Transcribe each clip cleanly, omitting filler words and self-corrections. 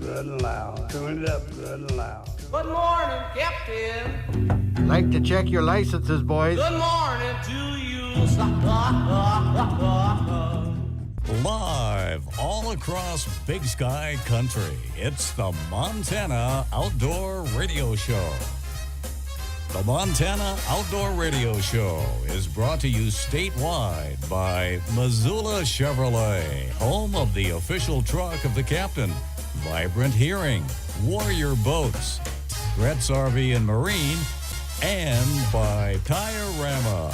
good and loud. Tune it up good and loud. Good morning, Captain. Like to check your licenses, boys. Good morning to you. Live all across Big Sky Country, it's the Montana Outdoor Radio Show. The Montana Outdoor Radio Show is brought to you statewide by Missoula Chevrolet, home of the official truck of the captain, Vibrant Hearing, Warrior Boats, Gretz RV and Marine, and by Tire-Rama.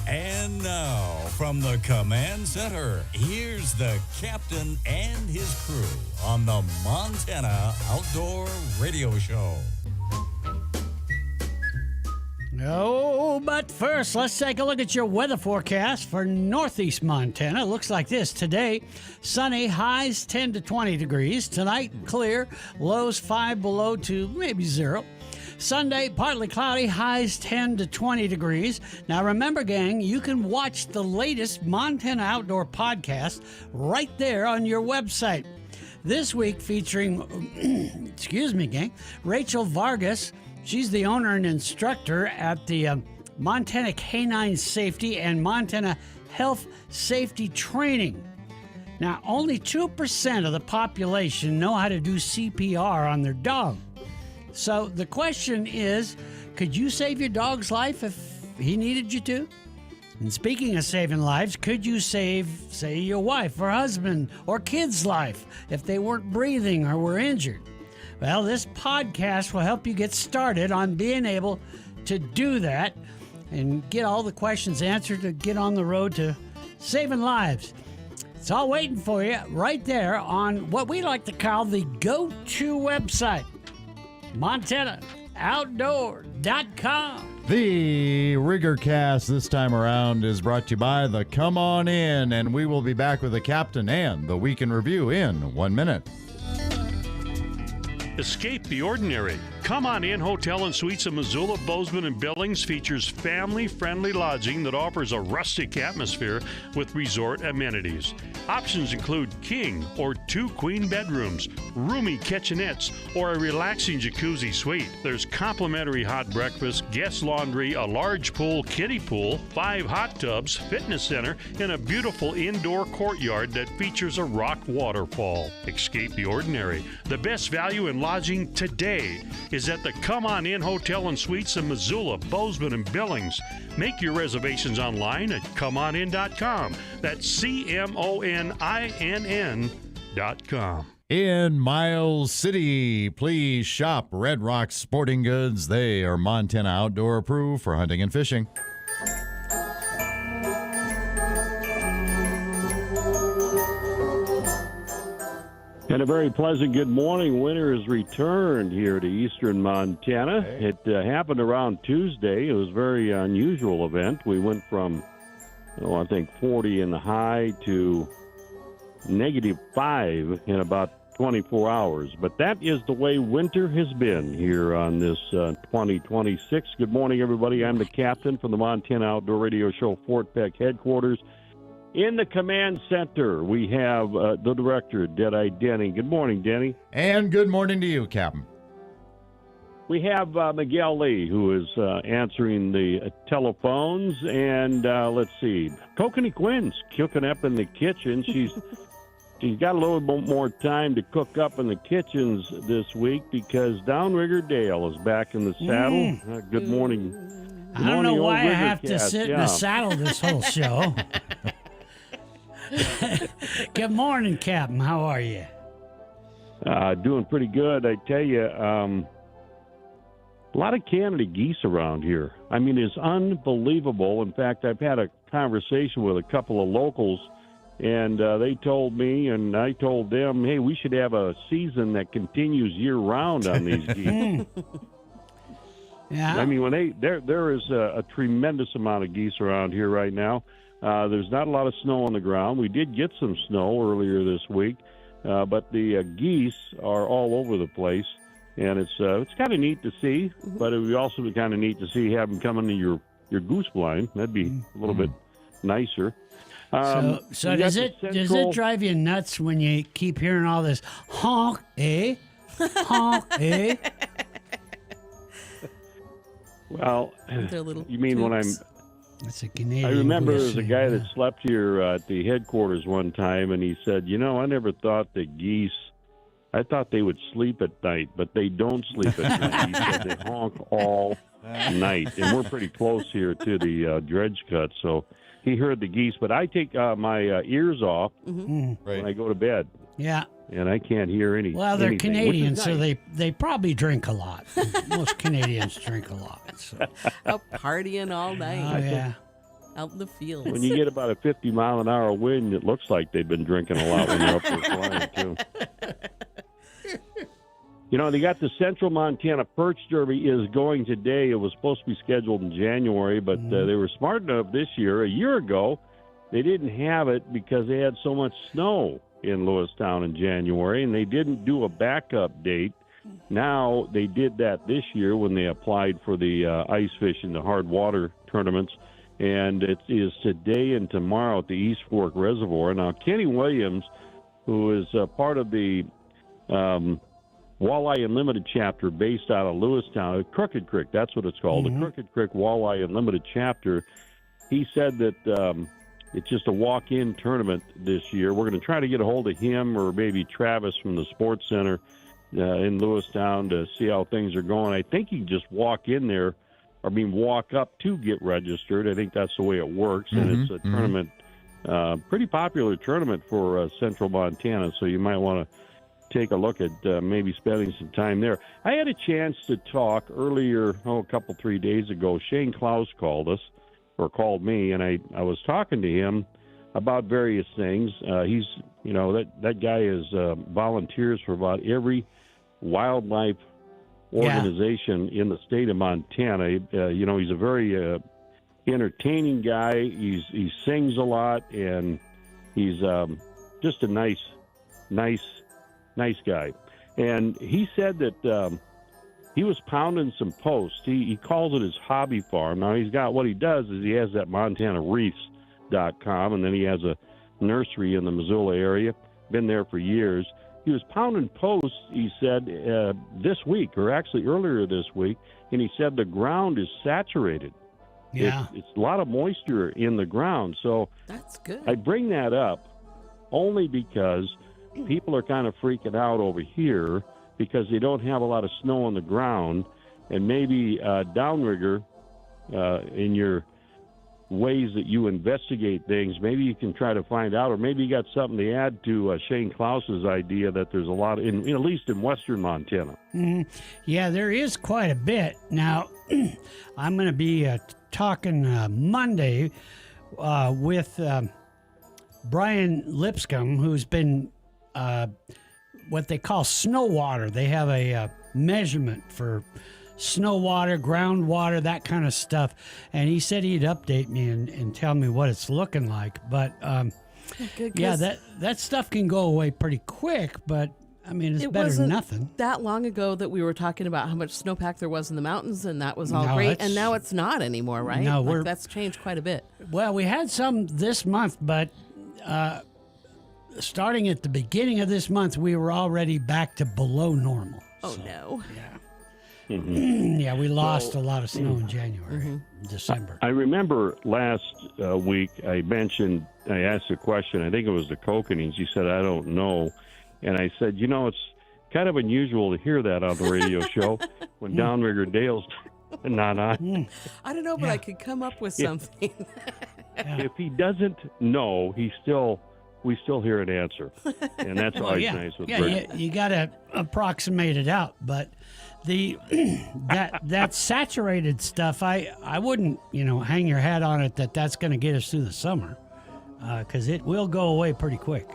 And now, from the command center, here's the captain and his crew on the Montana Outdoor Radio Show. Oh, but first, let's take a look at your weather forecast for northeast Montana. It looks like this. Today, sunny, highs 10 to 20 degrees. Tonight, clear, lows 5 below to maybe 0. Sunday, partly cloudy, highs 10 to 20 degrees. Now, remember, gang, you can watch the latest Montana Outdoor podcast right there on your website. This week featuring, excuse me, gang, Rachel Vargas. She's the owner and instructor at the Montana Canine Safety and Montana Health Safety Training. Now, only 2% of the population know how to do CPR on their dog. So the question is, could you save your dog's life if he needed you to? And speaking of saving lives, could you save, say, your wife or husband or kid's life if they weren't breathing or were injured? Well, this podcast will help you get started on being able to do that and get all the questions answered to get on the road to saving lives. It's all waiting for you right there on what we like to call the go-to website, MontanaOutdoor.com. The Riggercast this time around is brought to you by the Come On In, and we will be back with the captain and the Week in Review in 1 minute. Escape the ordinary. Come On In Hotel and Suites in Missoula, Bozeman, and Billings features family-friendly lodging that offers a rustic atmosphere with resort amenities. Options include king or 2 queen bedrooms, roomy kitchenettes, or a relaxing jacuzzi suite. There's complimentary hot breakfast, guest laundry, a large pool, kiddie pool, 5 hot tubs, fitness center, and a beautiful indoor courtyard that features a rock waterfall. Escape the ordinary. The best value in lodging today is at the Come On In Hotel and Suites in Missoula, Bozeman, and Billings. Make your reservations online at comeonin.com. That's CMONINN.com. In Miles City, please shop Red Rock Sporting Goods. They are Montana Outdoor approved for hunting and fishing. And a very pleasant good morning. Winter has returned here to eastern Montana. It happened around Tuesday. It was a very unusual event. We went from, I think 40 in the high to -5 in about 24 hours. But that is the way winter has been here on this 2026. Good morning, everybody. I'm the captain from the Montana Outdoor Radio Show Fort Peck headquarters. In the command center, we have the director, Deadeye Denny. Good morning, Denny. And good morning to you, Captain. We have Miguel Lee, who is answering the telephones. And let's see, Kokanee Quinn's cooking up in the kitchen. She's got a little bit more time to cook up in the kitchens this week because Downrigger Dale is back in the saddle. Good morning. I don't know why I have to sit in the saddle this whole show. Good morning, Captain. How are you? Doing pretty good. I tell you, a lot of Canada geese around here. I mean, it's unbelievable. In fact, I've had a conversation with a couple of locals, and they told me, and I told them, hey, we should have a season that continues year-round on these geese. Yeah. I mean, there is a tremendous amount of geese around here right now. There's not a lot of snow on the ground. We did get some snow earlier this week, but the geese are all over the place, and it's kind of neat to see. But it would also be kind of neat to see have them come into your goose blind. That'd be a little bit nicer. So you does got it the does central- it drive you nuts when you keep hearing all this honk, eh? Honk, eh? Well, Their little you mean when I'm... toots. That's a Canadian. I remember there was a voice, guy yeah. that slept here at the headquarters one time, and he said, I never thought that geese, I thought they would sleep at night, but they don't sleep at night. He said they honk all night. And we're pretty close here to the dredge cut, so he heard the geese. But I take my ears off when I go to bed, Yeah. and I can't hear any. Well, they're anything, which is Canadians, so nice. they probably drink a lot. Most Canadians drink a lot. So. Out partying all night. Oh, yeah. Out in the fields. When you get about a 50-mile-an-hour wind, it looks like they've been drinking a lot when they're up there flying, too. They got the Central Montana Perch Derby is going today. It was supposed to be scheduled in January, but they were smart enough this year. A year ago, they didn't have it because they had so much snow in Lewistown in January, and they didn't do a backup date. Now they did that this year when they applied for the ice fishing, the hard water tournaments, and it is today and tomorrow at the East Fork Reservoir. Now, Kenny Williams, who is part of the Walleye Unlimited chapter based out of Lewistown, Crooked Creek, that's what it's called, the Crooked Creek Walleye Unlimited chapter, he said that it's just a walk-in tournament this year. We're going to try to get a hold of him or maybe Travis from the Sports Center in Lewistown to see how things are going. I think you can just walk in there, walk up to get registered. I think that's the way it works, and it's a tournament, pretty popular tournament for Central Montana, so you might want to take a look at maybe spending some time there. I had a chance to talk earlier, a couple, 3 days ago. Shane Klaus called me, and I was talking to him about various things. He's, that guy is volunteers for about every wildlife organization in the state of Montana. He's a very entertaining guy. He sings a lot, and he's just a nice guy. And he said that he was pounding some posts. He calls it his hobby farm. Now, he's got, what he does is he has that MontanaReefs.com, and then he has a nursery in the Missoula area. Been there for years. He was pounding posts, he said, this week, or actually earlier this week, and he said the ground is saturated. Yeah. It's a lot of moisture in the ground. So That's good. I bring that up only because people are kind of freaking out over here because they don't have a lot of snow on the ground, and maybe downrigger in your ways that you investigate things, maybe you can try to find out, or maybe you got something to add to Shane Klaus's idea that there's a lot, at least in western Montana. Yeah, there is quite a bit. Now, I'm going to be talking Monday with Brian Lipscomb, who's been what they call snow water. They have a measurement for snow water, groundwater, that kind of stuff. And he said he'd update me and tell me what it's looking like. But Good, yeah, 'cause that stuff can go away pretty quick, but I mean, it's it better wasn't than nothing. that long ago that we were talking about how much snowpack there was in the mountains, and that was all No, great. that's- And now it's not anymore, right? No, Like, we're- that's changed quite a bit. Well, we had some this month, but starting at the beginning of this month, we were already back to below normal. Oh, no. Yeah, we lost a lot of snow in January, December. I remember last week I asked a question, I think it was the Kokanings. He said, I don't know. And I said, it's kind of unusual to hear that on the radio show when Downrigger Dale's not on. I don't know, but I could come up with something. If he doesn't know, we still hear an answer. And that's always nice with Bridget. You got to approximate it out, but that saturated stuff, I wouldn't hang your hat on it that's going to get us through the summer, because it will go away pretty quick.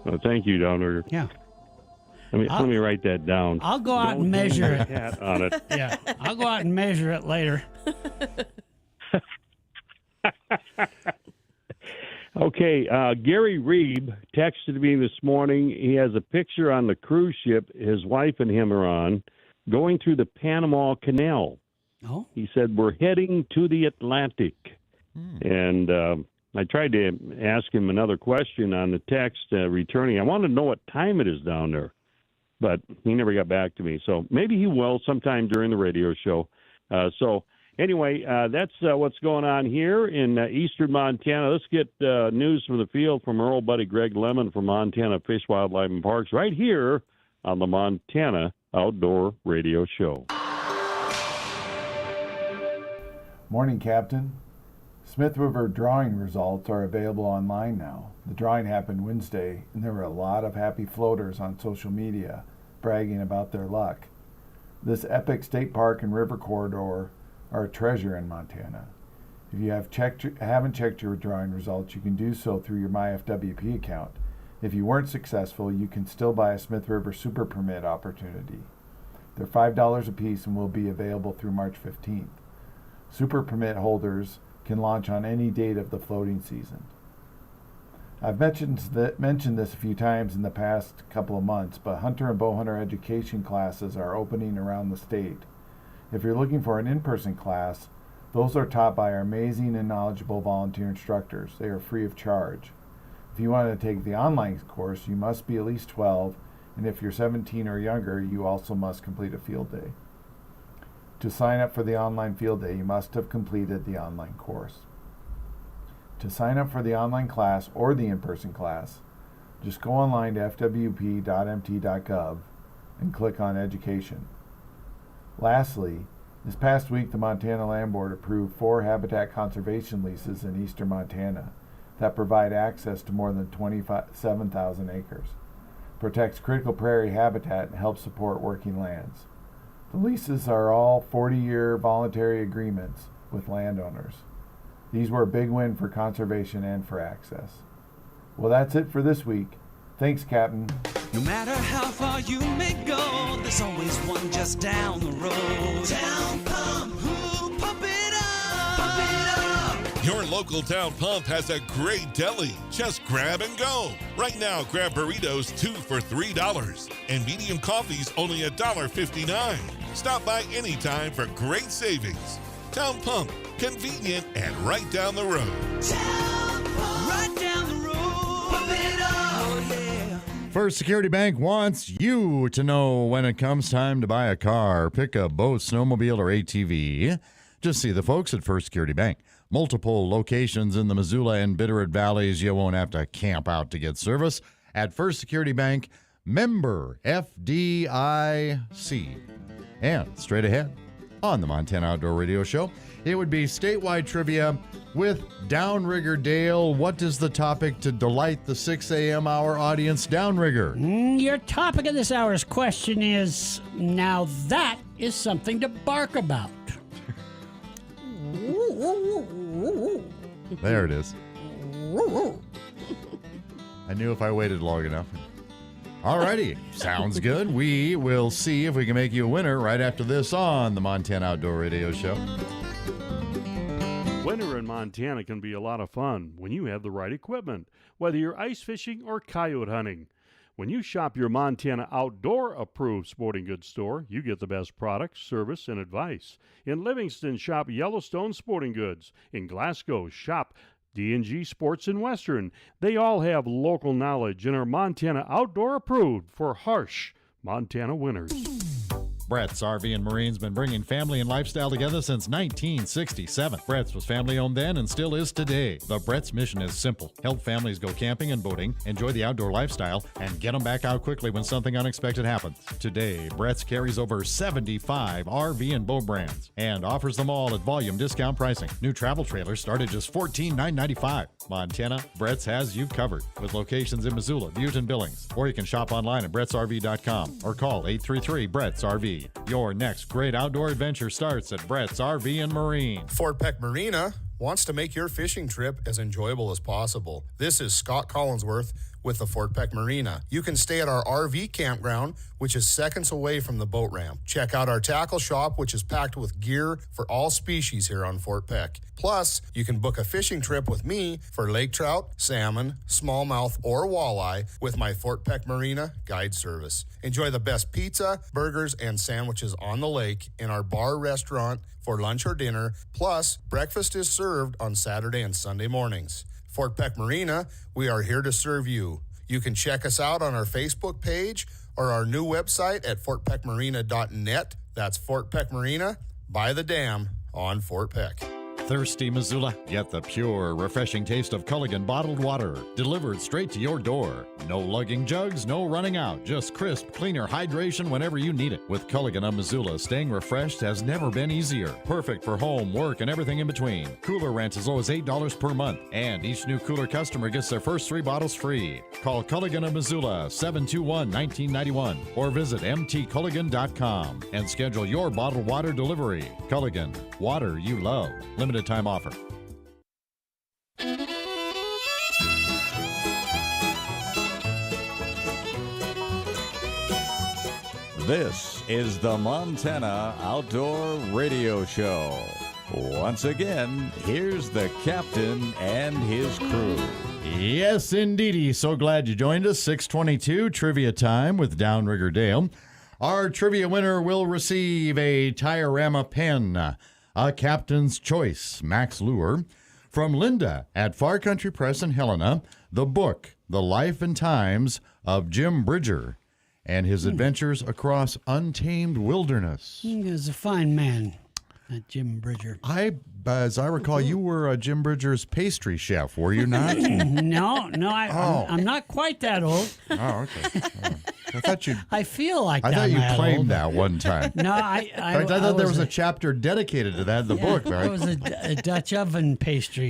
Well, thank you, Downrigger. Yeah, Let me write that down. I'll go out Don't and measure hang it. your hat on it. Yeah, I'll go out and measure it later. Okay, Gary Reeb texted me this morning. He has a picture on the cruise ship his wife and him are on, going through the Panama Canal. Oh, He said, we're heading to the Atlantic. And I tried to ask him another question on the text returning. I wanted to know what time it is down there, but he never got back to me. So maybe he will sometime during the radio show. So anyway, that's what's going on here in eastern Montana. Let's get news from the field from our old buddy Greg Lemon from Montana Fish, Wildlife, and Parks right here on the Montana Outdoor Radio Show. Morning, Captain. Smith River drawing results are available online now. The drawing happened Wednesday, and there were a lot of happy floaters on social media bragging about their luck. This epic state park and river corridor are a treasure in Montana. If you haven't checked your drawing results, you can do so through your MyFWP account. If you weren't successful, you can still buy a Smith River Super Permit opportunity. They're $5 a piece and will be available through March 15th. Super Permit holders can launch on any date of the floating season. I've mentioned this a few times in the past couple of months, but hunter and bow hunter education classes are opening around the state. If you're looking for an in-person class, those are taught by our amazing and knowledgeable volunteer instructors. They are free of charge. If you want to take the online course, you must be at least 12, and if you're 17 or younger, you also must complete a field day. To sign up for the online field day, you must have completed the online course. To sign up for the online class or the in-person class, just go online to fwp.mt.gov and click on Education. Lastly, this past week the Montana Land Board approved 4 habitat conservation leases in eastern Montana that provide access to more than 27,000 acres, protects critical prairie habitat, and helps support working lands. The leases are all 40-year voluntary agreements with landowners. These were a big win for conservation and for access. Well, that's it for this week. Thanks, Captain. No matter how far you may go, there's always one just down the road. Town Pump, ooh, pump it up, pump it up. Your local Town Pump has a great deli. Just grab and go. Right now, grab burritos 2 for $3 and medium coffees only $1.59. Stop by anytime for great savings. Town Pump, convenient and right down the road. Town Pump, right down the road. Pump it up, oh yeah. First Security Bank wants you to know when it comes time to buy a car, pickup, boat, snowmobile, or ATV. Just see the folks at First Security Bank. Multiple locations in the Missoula and Bitterroot Valleys. You won't have to camp out to get service. At First Security Bank, member FDIC. And straight ahead on the Montana Outdoor Radio Show, it would be statewide trivia with Downrigger Dale. What is the topic to delight the 6 a.m. hour audience, Downrigger? Your topic of this hour's question is, now that is something to bark about. There it is. I knew if I waited long enough. Alrighty, sounds good. We will see if we can make you a winner right after this on the Montana Outdoor Radio Show. Winter in Montana can be a lot of fun when you have the right equipment, whether you're ice fishing or coyote hunting. When you shop your Montana Outdoor Approved Sporting Goods store, you get the best products, service, and advice. In Livingston, shop Yellowstone Sporting Goods. In Glasgow, shop D&G Sports and Western. They all have local knowledge and are Montana Outdoor Approved for harsh Montana winters. Brett's RV and Marine's been bringing family and lifestyle together since 1967. Brett's was family-owned then and still is today. The Brett's mission is simple. Help families go camping and boating, enjoy the outdoor lifestyle, and get them back out quickly when something unexpected happens. Today, Brett's carries over 75 RV and boat brands and offers them all at volume discount pricing. New travel trailers start at just $14,995. Montana, Brett's has you covered with locations in Missoula, Butte, and Billings. Or you can shop online at brettsrv.com or call 833-BRETTS-RV. Your next great outdoor adventure starts at Brett's RV and Marine. Fort Peck Marina wants to make your fishing trip as enjoyable as possible. This is Scott Collinsworth with the Fort Peck Marina. You can stay at our RV campground, which is seconds away from the boat ramp. Check out our tackle shop, which is packed with gear for all species here on Fort Peck. Plus, you can book a fishing trip with me for lake trout, salmon, smallmouth, or walleye with my Fort Peck Marina guide service. Enjoy the best pizza, burgers, and sandwiches on the lake in our bar restaurant for lunch or dinner. Plus, breakfast is served on Saturday and Sunday mornings. Fort Peck Marina, we are here to serve you. You can check us out on our Facebook page or our new website at fortpeckmarina.net. That's Fort Peck Marina by the dam on Fort Peck. Thirsty, Missoula? Get the pure, refreshing taste of Culligan bottled water delivered straight to your door. No lugging jugs, no running out. Just crisp, cleaner hydration whenever you need it. With Culligan of Missoula, staying refreshed has never been easier. Perfect for home, work, and everything in between. Cooler rent as low as $8 per month. And each new cooler customer gets their first 3 bottles free. Call Culligan of Missoula, 721-1991, or visit mtculligan.com and schedule your bottled water delivery. Culligan, water you love. Limited time offer. This is the Montana Outdoor Radio Show. Once again, here's the captain and his crew. Yes, indeedy. So glad you joined us. 6:22 trivia time with Downrigger Dale. Our trivia winner will receive a Tiorama pen, a Captain's Choice Max Lure, from Linda at Far Country Press in Helena, the book, The Life and Times of Jim Bridger and His Adventures Across Untamed Wilderness. He was a fine man, that Jim Bridger. As I recall, you were Jim Bridger's pastry chef, were you not? No, I'm not quite that old. Oh, okay. I thought you. I feel like I that. thought you old. claimed that one time. No, I thought there was a chapter dedicated to that in the book. Right? I was a Dutch oven pastry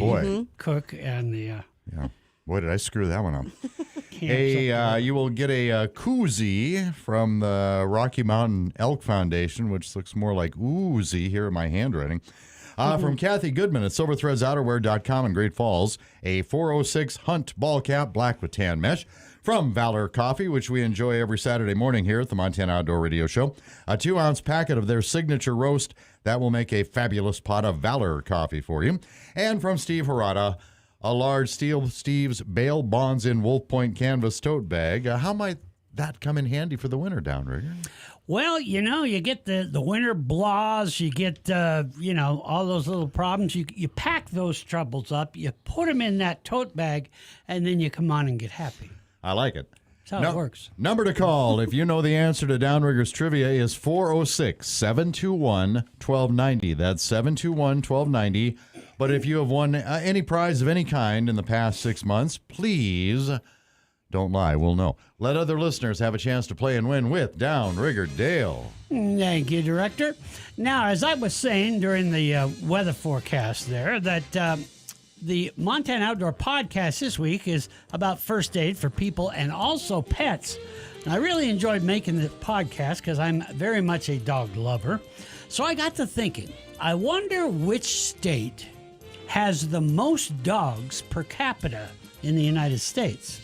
cook, and the. Yeah. Boy, did I screw that one up. You will get a koozie from the Rocky Mountain Elk Foundation, which looks more like oozy here in my handwriting. From Kathy Goodman at SilverThreadsOuterwear.com in Great Falls, a 406 Hunt ball cap, black with tan mesh. From Valor Coffee, which we enjoy every Saturday morning here at the Montana Outdoor Radio Show, a 2-ounce packet of their signature roast that will make a fabulous pot of Valor Coffee for you. And from Steve Harada, a large Steve's Bale Bonds in Wolf Point canvas tote bag. How might that come in handy for the winter, Downrigger? Well, you get the winter blahs, you get, all those little problems. You pack those troubles up, you put them in that tote bag, and then you come on and get happy. I like it. That's how it works. Number to call if you know the answer to Downrigger's trivia is 406-721-1290. That's 721-1290. But if you have won any prize of any kind in the past 6 months, please don't lie. We'll know. Let other listeners have a chance to play and win with Downrigger Dale. Thank you, Director. Now, as I was saying during the weather forecast there, that the Montana Outdoor Podcast this week is about first aid for people and also pets. And I really enjoyed making this podcast because I'm very much a dog lover. So I got to thinking, I wonder which state has the most dogs per capita in the United States.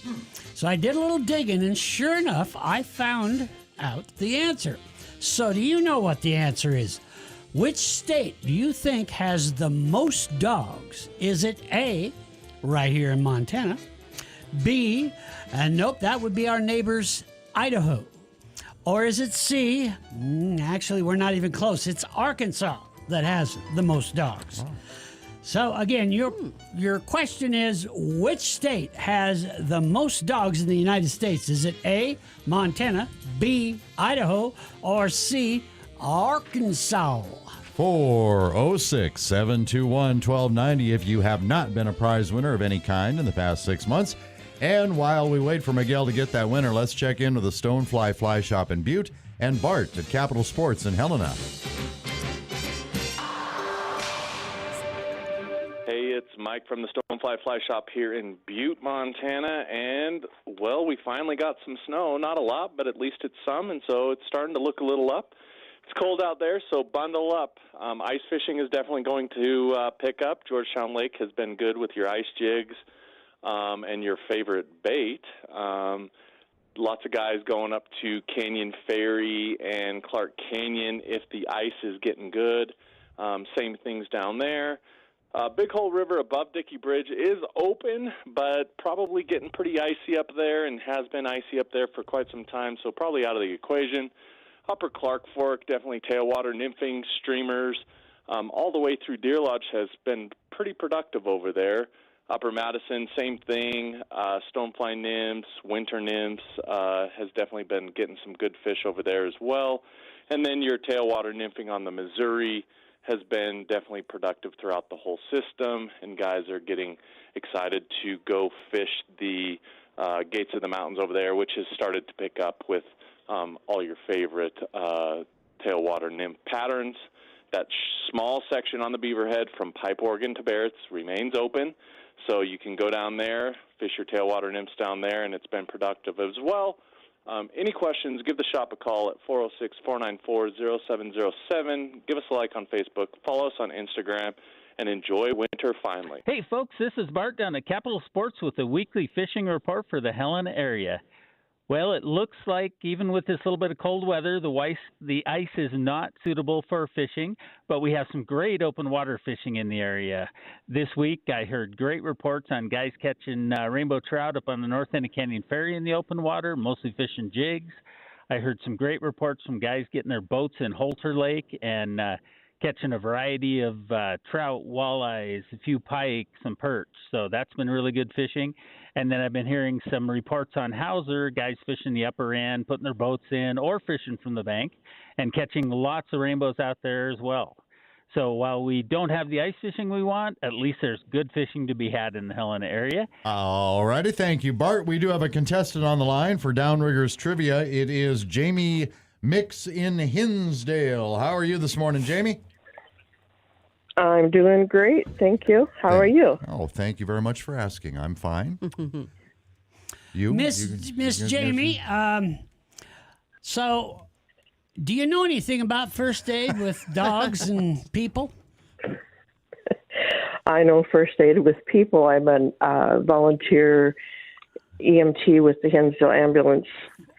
So I did a little digging, and sure enough, I found out the answer. So do you know what the answer is? Which state do you think has the most dogs? Is it A, right here in Montana, B, and nope, that would be our neighbors, Idaho, or is it C, actually we're not even close, it's Arkansas that has the most dogs. Oh. So again, your question is, which state has the most dogs in the United States? Is it A, Montana, B, Idaho, or C, Arkansas? 406-721-1290 if you have not been a prize winner of any kind in the past 6 months. And while we wait for Miguel to get that winner, let's check in with the Stonefly Fly Shop in Butte and Bart at Capital Sports in Helena. Hey, it's Mike from the Stonefly Fly Shop here in Butte, Montana, and, well, we finally got some snow. Not a lot, but at least it's some, and so it's starting to look a little up. It's cold out there, so bundle up. Ice fishing is definitely going to pick up. Georgetown Lake has been good with your ice jigs and your favorite bait. Lots of guys going up to Canyon Ferry and Clark Canyon if the ice is getting good. Same things down there. Big Hole River above Dickey Bridge is open, but probably getting pretty icy up there and has been icy up there for quite some time, so probably out of the equation. Upper Clark Fork, definitely tailwater, nymphing, streamers, all the way through Deer Lodge has been pretty productive over there. Upper Madison, same thing. Stonefly nymphs, winter nymphs has definitely been getting some good fish over there as well. And then your tailwater nymphing on the Missouri has been definitely productive throughout the whole system, and guys are getting excited to go fish the Gates of the Mountains over there, which has started to pick up with all your favorite tailwater nymph patterns. That small section on the Beaverhead from Pipe Organ to Barrett's remains open, so you can go down there, fish your tailwater nymphs down there, and it's been productive as well. Any questions, give the shop a call at 406-494-0707. Give us a like on Facebook. Follow us on Instagram, and enjoy winter finally. Hey, folks, this is Bart down at Capital Sports with a weekly fishing report for the Helena area. Well, it looks like even with this little bit of cold weather, the ice is not suitable for fishing, but we have some great open water fishing in the area. This week, I heard great reports on guys catching rainbow trout up on the north end of Canyon Ferry in the open water, mostly fishing jigs. I heard some great reports from guys getting their boats in Holter Lake and catching a variety of trout, walleyes, a few pike, some perch. So that's been really good fishing. And then I've been hearing some reports on Hauser, guys fishing the upper end, putting their boats in, or fishing from the bank, and catching lots of rainbows out there as well. So while we don't have the ice fishing we want, at least there's good fishing to be had in the Helena area. All righty, thank you, Bart. We do have a contestant on the line for Downriggers Trivia. It is Jamie Mix in Hinsdale. How are you this morning, Jamie? I'm doing great, thank you. How are you? Oh, thank you very much for asking. I'm fine. You, Miss Jamie. So, do you know anything about first aid with dogs and people? I know first aid with people. I'm a volunteer EMT with the Hinsdale Ambulance.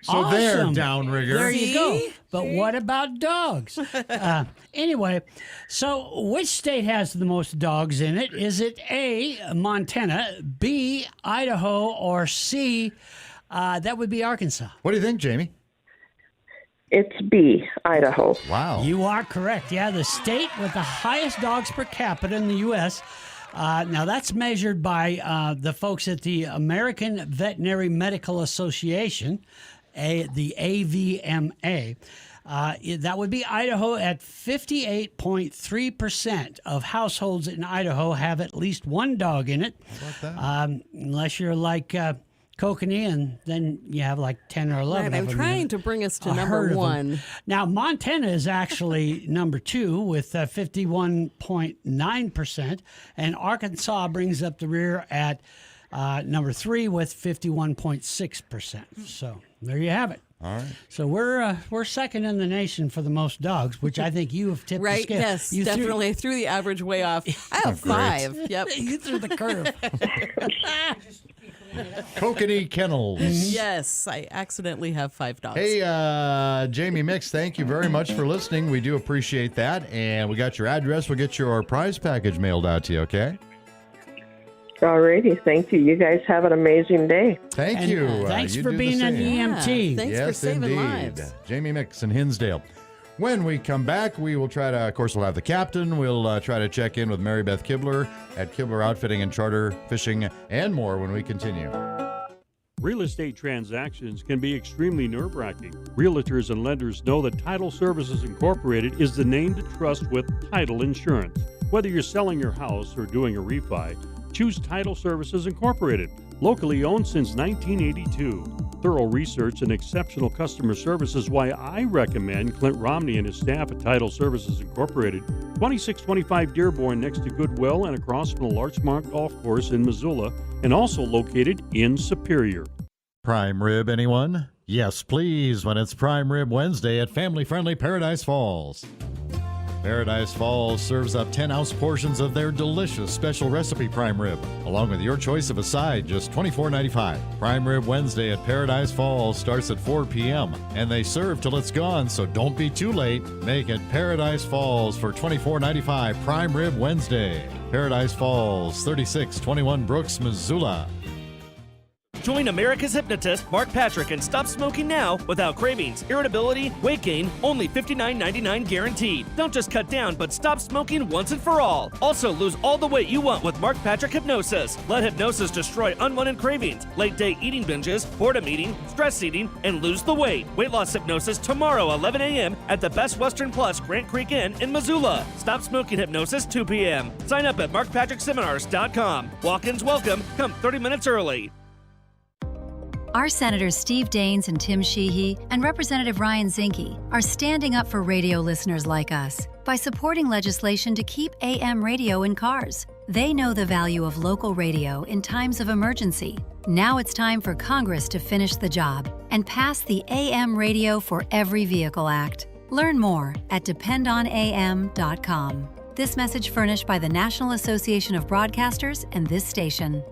So awesome. There, Downrigger. There you go. But what about dogs? Anyway, so which state has the most dogs in it? Is it A, Montana, B, Idaho, or C, that would be Arkansas? What do you think, Jamie? It's B, Idaho. Wow. You are correct. Yeah, the state with the highest dogs per capita in the U.S. Now, that's measured by the folks at the American Veterinary Medical Association, the AVMA. That would be Idaho at 58.3% of households in Idaho have at least one dog in it. How about that? Unless you're like Kokanee, and then you have like 10 or 11 Right, of I'm them. trying to bring us to A number herd of them. one. Now, Montana is actually number 2 with 51.9%, and Arkansas brings up the rear at number 3 with 51.6%. So there you have it. All right. So we're second in the nation for the most dogs, which I think you have tipped the Right, scale. yes, You definitely threw the average way off. I have Great. 5. Yep. You threw the curve. Kokanee Kennels. Yes, I accidentally have 5 dogs. Hey, Jamie Mix, thank you very much for listening. We do appreciate that. And we got your address. We'll get your prize package mailed out to you, okay? Alrighty, thank you. You guys have an amazing day. Thank And, you. thanks You for do the being an same. EMT. Thanks yes, for saving indeed. lives. Jamie Mix in Hinsdale. When we come back, we will try to, of course, we'll have the captain. We'll try to check in with Mary Beth Kibler at Kibler Outfitting and Charter Fishing and more when we continue. Real estate transactions can be extremely nerve-wracking. Realtors and lenders know that Title Services Incorporated is the name to trust with title insurance. Whether you're selling your house or doing a refi, choose Title Services Incorporated, locally owned since 1982. Thorough research and exceptional customer service is why I recommend Clint Romney and his staff at Title Services Incorporated, 2625 Dearborn next to Goodwill and across from the Larchmont Golf Course in Missoula, and also located in Superior. Prime Rib, anyone? Yes, please, when it's Prime Rib Wednesday at family-friendly Paradise Falls. Paradise Falls serves up 10-ounce portions of their delicious special recipe prime rib, along with your choice of a side, just $24.95. Prime Rib Wednesday at Paradise Falls starts at 4 p.m., and they serve till it's gone, so don't be too late. Make it Paradise Falls for $24.95 Prime Rib Wednesday. Paradise Falls, 3621 Brooks, Missoula. Join America's hypnotist, Mark Patrick, and stop smoking now without cravings, irritability, weight gain, only $59.99 guaranteed. Don't just cut down, but stop smoking once and for all. Also, lose all the weight you want with Mark Patrick Hypnosis. Let hypnosis destroy unwanted cravings, late-day eating binges, boredom eating, stress eating, and lose the weight. Weight loss hypnosis tomorrow, 11 a.m. at the Best Western Plus Grant Creek Inn in Missoula. Stop smoking hypnosis, 2 p.m. Sign up at markpatrickseminars.com. Walk-ins welcome. Come 30 minutes early. Our Senators Steve Daines and Tim Sheehy and Representative Ryan Zinke are standing up for radio listeners like us by supporting legislation to keep AM radio in cars. They know the value of local radio in times of emergency. Now it's time for Congress to finish the job and pass the AM Radio for Every Vehicle Act. Learn more at dependonam.com. This message furnished by the National Association of Broadcasters and this station.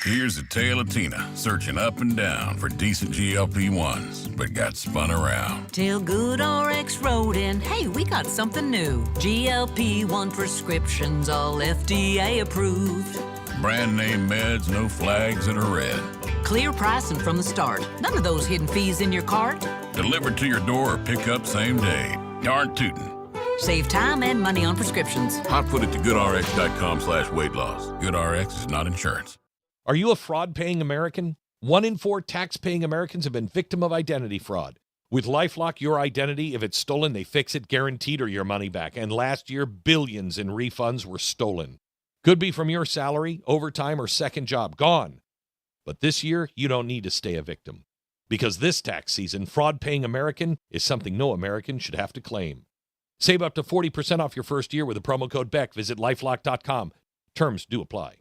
Here's a tale of Tina searching up and down for decent GLP-1s, but got spun around. Till Good RX wrote in, hey, we got something new. GLP-1 prescriptions, all FDA approved. Brand name meds, no flags that are red. Clear pricing from the start. None of those hidden fees in your cart. Delivered to your door or pick up same day. Darn tootin'. Save time and money on prescriptions. Hot foot it to goodrx.com/weight loss. GoodRx is not insurance. Are you a fraud-paying American? 1 in 4 tax-paying Americans have been victim of identity fraud. With LifeLock, your identity, if it's stolen, they fix it guaranteed or your money back. And last year, billions in refunds were stolen. Could be from your salary, overtime, or second job. Gone. But this year, you don't need to stay a victim. Because this tax season, fraud-paying American is something no American should have to claim. Save up to 40% off your first year with the promo code BECK. Visit LifeLock.com. Terms do apply.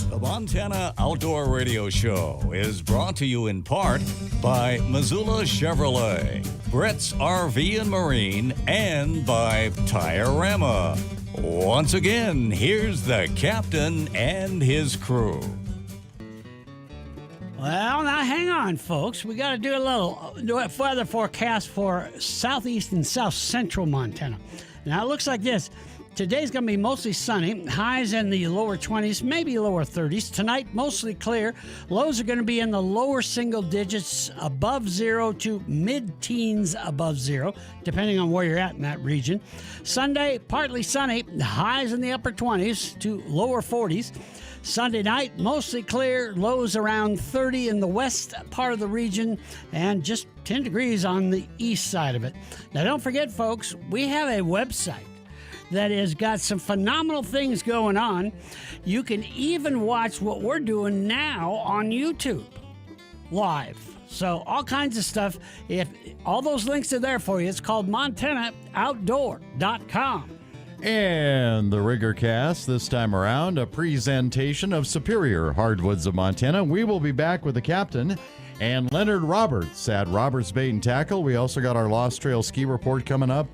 The Montana Outdoor Radio Show is brought to you in part by Missoula Chevrolet, Brett's RV and Marine, and by Tire-Rama. Once again, here's the captain and his crew. Well, now hang on, folks. We got to do a little weather forecast for southeast and south central Montana. Now, it looks like this. Today's going to be mostly sunny, highs in the lower 20s, maybe lower 30s. Tonight, mostly clear. Lows are going to be in the lower single digits above zero to mid-teens above zero, depending on where you're at in that region. Sunday, partly sunny, highs in the upper 20s to lower 40s. Sunday night, mostly clear, lows around 30 in the west part of the region and just 10 degrees on the east side of it. Now, don't forget, folks, we have a website that has got some phenomenal things going on. You can even watch what we're doing now on YouTube live. So all kinds of stuff. If all those links are there for you, it's called MontanaOutdoor.com. And the Rigger Cast, this time around, a presentation of Superior Hardwoods of Montana. We will be back with the captain and Leonard Roberts at Roberts Bait and Tackle. We also got our Lost Trail Ski Report coming up.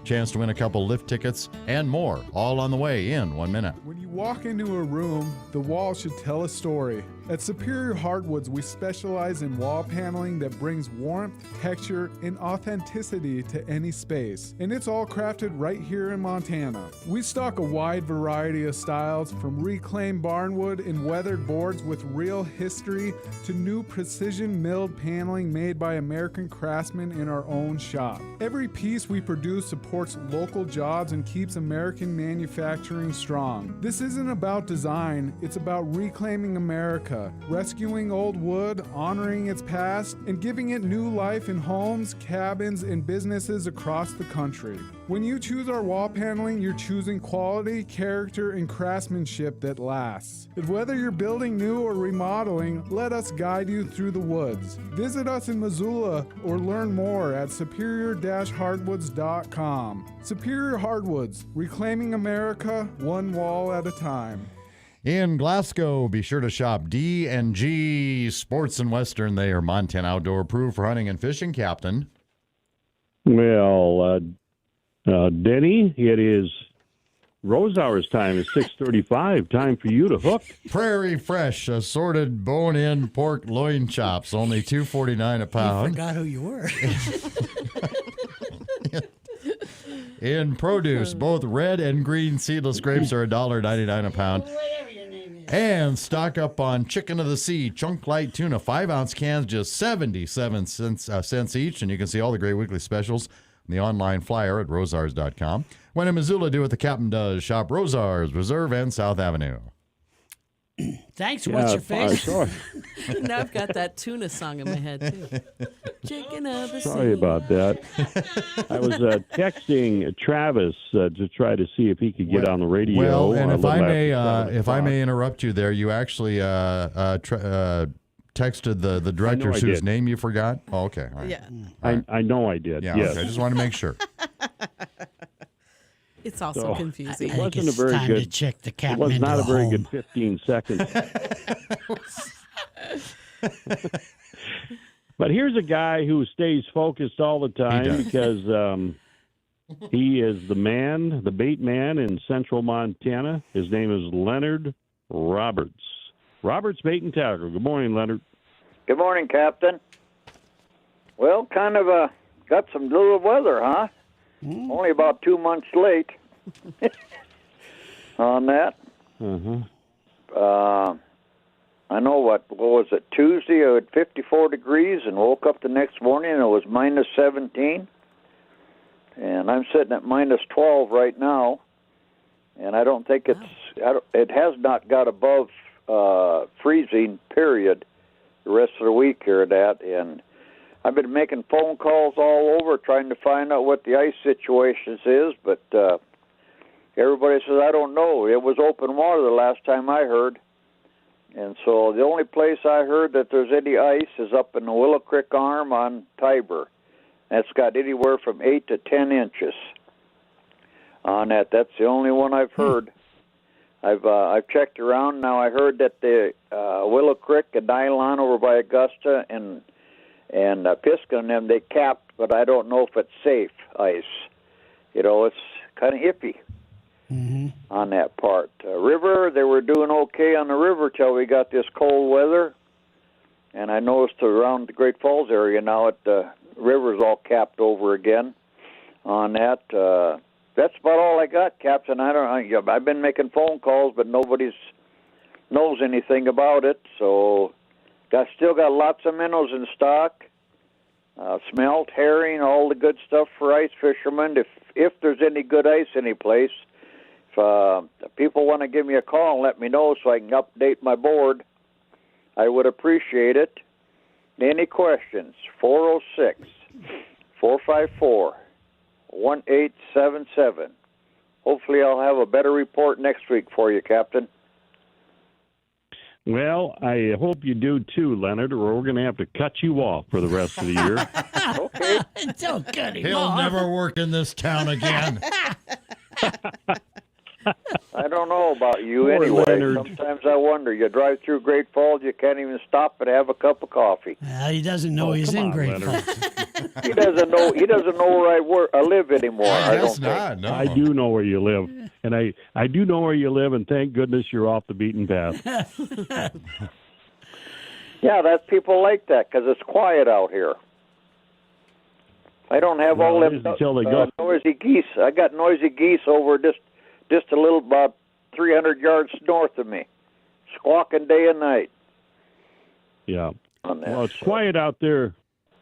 Chance to win a couple lift tickets and more, all on the way in 1 minute. When you walk into a room, the wall should tell a story. At Superior Hardwoods, we specialize in wall paneling that brings warmth, texture, and authenticity to any space. And it's all crafted right here in Montana. We stock a wide variety of styles, from reclaimed barnwood and weathered boards with real history to new precision milled paneling made by American craftsmen in our own shop. Every piece we produce supports local jobs and keeps American manufacturing strong. This isn't about design, it's about reclaiming America, rescuing old wood, honoring its past, and giving it new life in homes, cabins, and businesses across the country. When you choose our wall paneling, you're choosing quality, character, and craftsmanship that lasts. If whether you're building new or remodeling, let us guide you through the woods. Visit us in Missoula or learn more at superior-hardwoods.com. Superior Hardwoods, reclaiming America one wall at a time. In Glasgow, be sure to shop D&G Sports and Western. They are Montana Outdoor approved for hunting and fishing, Captain. Well, Denny, it is Rose Hours time. It's 6:35. Time for you to hook. Prairie Fresh assorted bone-in pork loin chops, only $2.49 a pound. I forgot who you were. In produce, both red and green seedless grapes are $1.99 a pound. And stock up on Chicken of the Sea, chunk light tuna, 5-ounce cans, just 77 cents each. And you can see all the great weekly specials on the online flyer at rosars.com. When in Missoula, do what the captain does. Shop Rosars, Reserve, and South Avenue. Thanks. What's your face? Now I've got that tuna song in my head, too. Chicken of the sea. Sorry about that. I was texting Travis to try to see if he could get on the radio. Well, and if I may interrupt you there, you actually texted the director whose name you forgot. Oh, okay. All right. Yeah. I know I did. Yeah. Yes. Okay. I just wanted to make sure. It's also confusing. It wasn't a very good. To check the it was not a very good 15 seconds. But here's a guy who stays focused all the time because he is the bait man in central Montana. His name is Leonard Roberts. Roberts Bait and Tackle. Good morning, Leonard. Good morning, Captain. Well, kind of got some little weather, huh? Only about 2 months late on that. I know what was it, Tuesday? I had 54 degrees and woke up the next morning and it was minus 17. And I'm sitting at minus 12 right now. And I don't think it has not got above freezing, period, the rest of the week here at that. And I've been making phone calls all over trying to find out what the ice situation is, but everybody says, I don't know. It was open water the last time I heard. And so the only place I heard that there's any ice is up in the Willow Creek Arm on Tiber. That's got anywhere from 8 to 10 inches on that. That's the only one I've heard. I've checked around. Now I heard that the Willow Creek and Nylon over by Augusta and Pisgah and them, they capped, but I don't know if it's safe ice. You know, it's kind of iffy on that part. River, they were doing okay on the river till we got this cold weather. And I noticed around the Great Falls area now the river's all capped over again on that. That's about all I got, Captain. I've been making phone calls, but nobody's knows anything about it. So still got lots of minnows in stock. Smelt, herring, all the good stuff for ice fishermen. If there's any good ice any place, if people want to give me a call and let me know so I can update my board, I would appreciate it. Any questions? 406-454-1877. Hopefully I'll have a better report next week for you, Captain. Well, I hope you do too, Leonard, or we're going to have to cut you off for the rest of the year. Okay. Don't cut him He'll off. never work in this town again. I don't know about you Poor anyway. Leonard. Sometimes I wonder. You drive through Great Falls, you can't even stop and have a cup of coffee. He doesn't know he's in Great Leonard. Falls. He doesn't know where I live anymore. I guess don't not. think. No. I do know where you live, and I do know where you live, and thank goodness you're off the beaten path. Yeah, that's people like that because it's quiet out here. I don't have all it them is until they go. noisy geese. I got noisy geese over just a little, about 300 yards north of me, squawking day and night. Yeah. Well, it's quiet out there.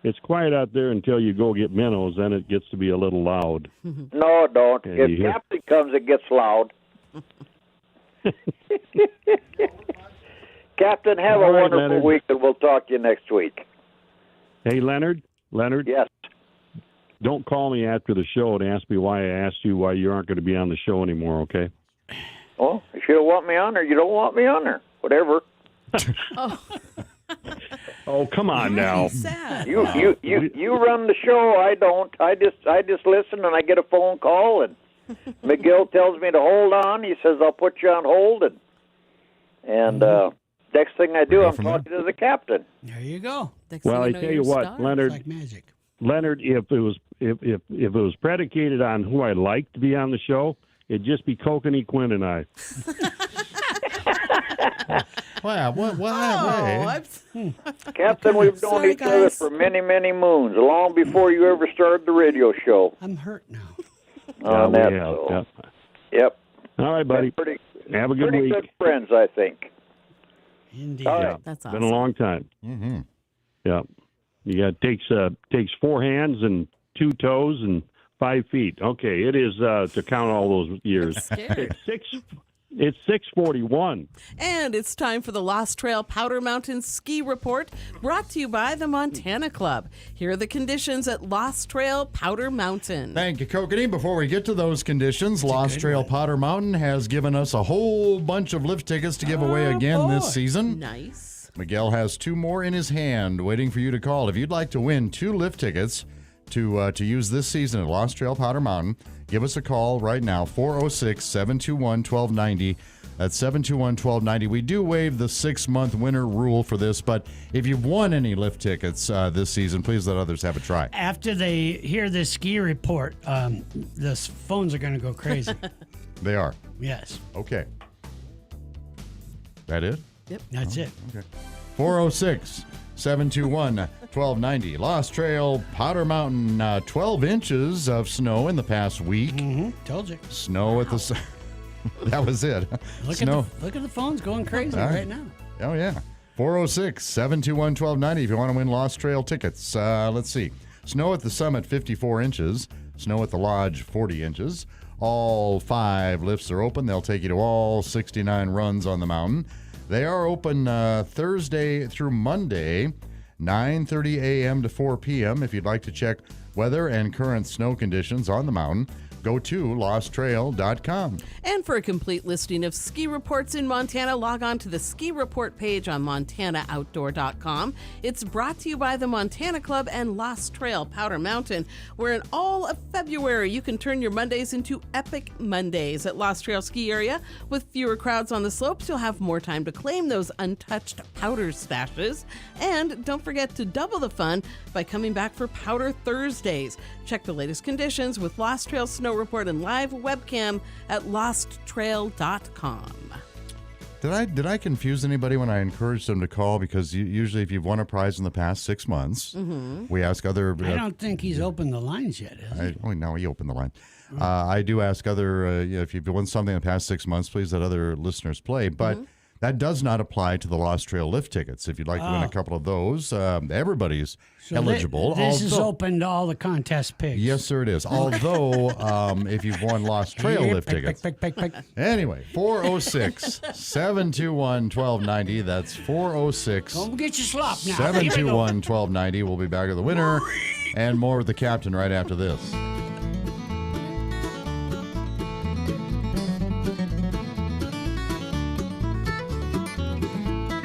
It's quiet out there until you go get minnows. Then it gets to be a little loud. No, don't. Yeah, If Captain comes, it gets loud. Captain, have All a right, wonderful Leonard. week, and we'll talk to you next week. Hey, Leonard. Yes. Don't call me after the show and ask me why I asked you why you aren't going to be on the show anymore, okay? Well, if you don't want me on there, you don't want me on there. Whatever. Oh, come on now. Sad. You run the show. I don't. I just listen, and I get a phone call, and McGill tells me to hold on. He says I'll put you on hold, and next thing I do, I'm talking to the captain. There you go. Well, I tell you what, Leonard. It's like magic. Leonard, if it was predicated on who I like to be on the show, it'd just be Kokanee Quinn and I. Wow, Captain, we've known each other for many, many moons, long before you ever started the radio show. I'm hurt now. on we that. have. So. Yep. Yep. All right, buddy. Have a good pretty week. good friends, I think. Indeed. All right. Yeah. That's Been a long time. Mm-hmm. Yeah. You got takes 4 hands and 2 toes and 5 feet. Okay, it is to count all those years. It's 6:41. And it's time for the Lost Trail Powder Mountain Ski Report, brought to you by the Montana Club. Here are the conditions at Lost Trail Powder Mountain. Thank you, Kokanee. Before we get to those conditions, Lost Trail Powder Mountain has given us a whole bunch of lift tickets to give away again this season. Nice. Miguel has 2 more in his hand waiting for you to call. If you'd like to win 2 lift tickets to use this season at Lost Trail Powder Mountain, give us a call right now, 406-721-1290. That's 721-1290. We do waive the 6-month winter rule for this, but if you've won any lift tickets this season, please let others have a try. After they hear this ski report, the phones are going to go crazy. They are. Yes. Okay. That it? Yep. That's it. Okay. 406-721-1290. Lost Trail, Powder Mountain, 12 inches of snow in the past week. Mm-hmm. Told you. Snow at the... That was it. Look at the phones going crazy right now. Oh, yeah. 406-721-1290 if you want to win Lost Trail tickets. Let's see. Snow at the summit, 54 inches. Snow at the lodge, 40 inches. All 5 lifts are open. They'll take you to all 69 runs on the mountain. They are open Thursday through Monday, 9:30 a.m. to 4 p.m. If you'd like to check weather and current snow conditions on the mountain, go to losttrail.com. And for a complete listing of ski reports in Montana, log on to the ski report page on montanooutdoor.com. It's brought to you by the Montana Club and Lost Trail Powder Mountain, where in all of February you can turn your Mondays into epic Mondays. At Lost Trail Ski Area, with fewer crowds on the slopes, you'll have more time to claim those untouched powder stashes. And don't forget to double the fun by coming back for Powder Thursdays. Check the latest conditions with Lost Trail Snow Report and live webcam at losttrail.com. Did I confuse anybody when I encouraged them to call? Because usually if you've won a prize in the past 6 months, we ask other... I don't think he's opened the lines yet, has he? No, he opened the line. I do ask other... if you've won something in the past 6 months, please let other listeners play. But that does not apply to the Lost Trail lift tickets. If you'd like to win a couple of those, everybody's eligible. This is open to all the contest pigs. Yes, sir, it is. Although, if you've won Lost Trail lift tickets. Anyway, 406-721-1290. That's 406. Don't get your slop now. 721-1290. We'll be back with the winner and more with the captain right after this.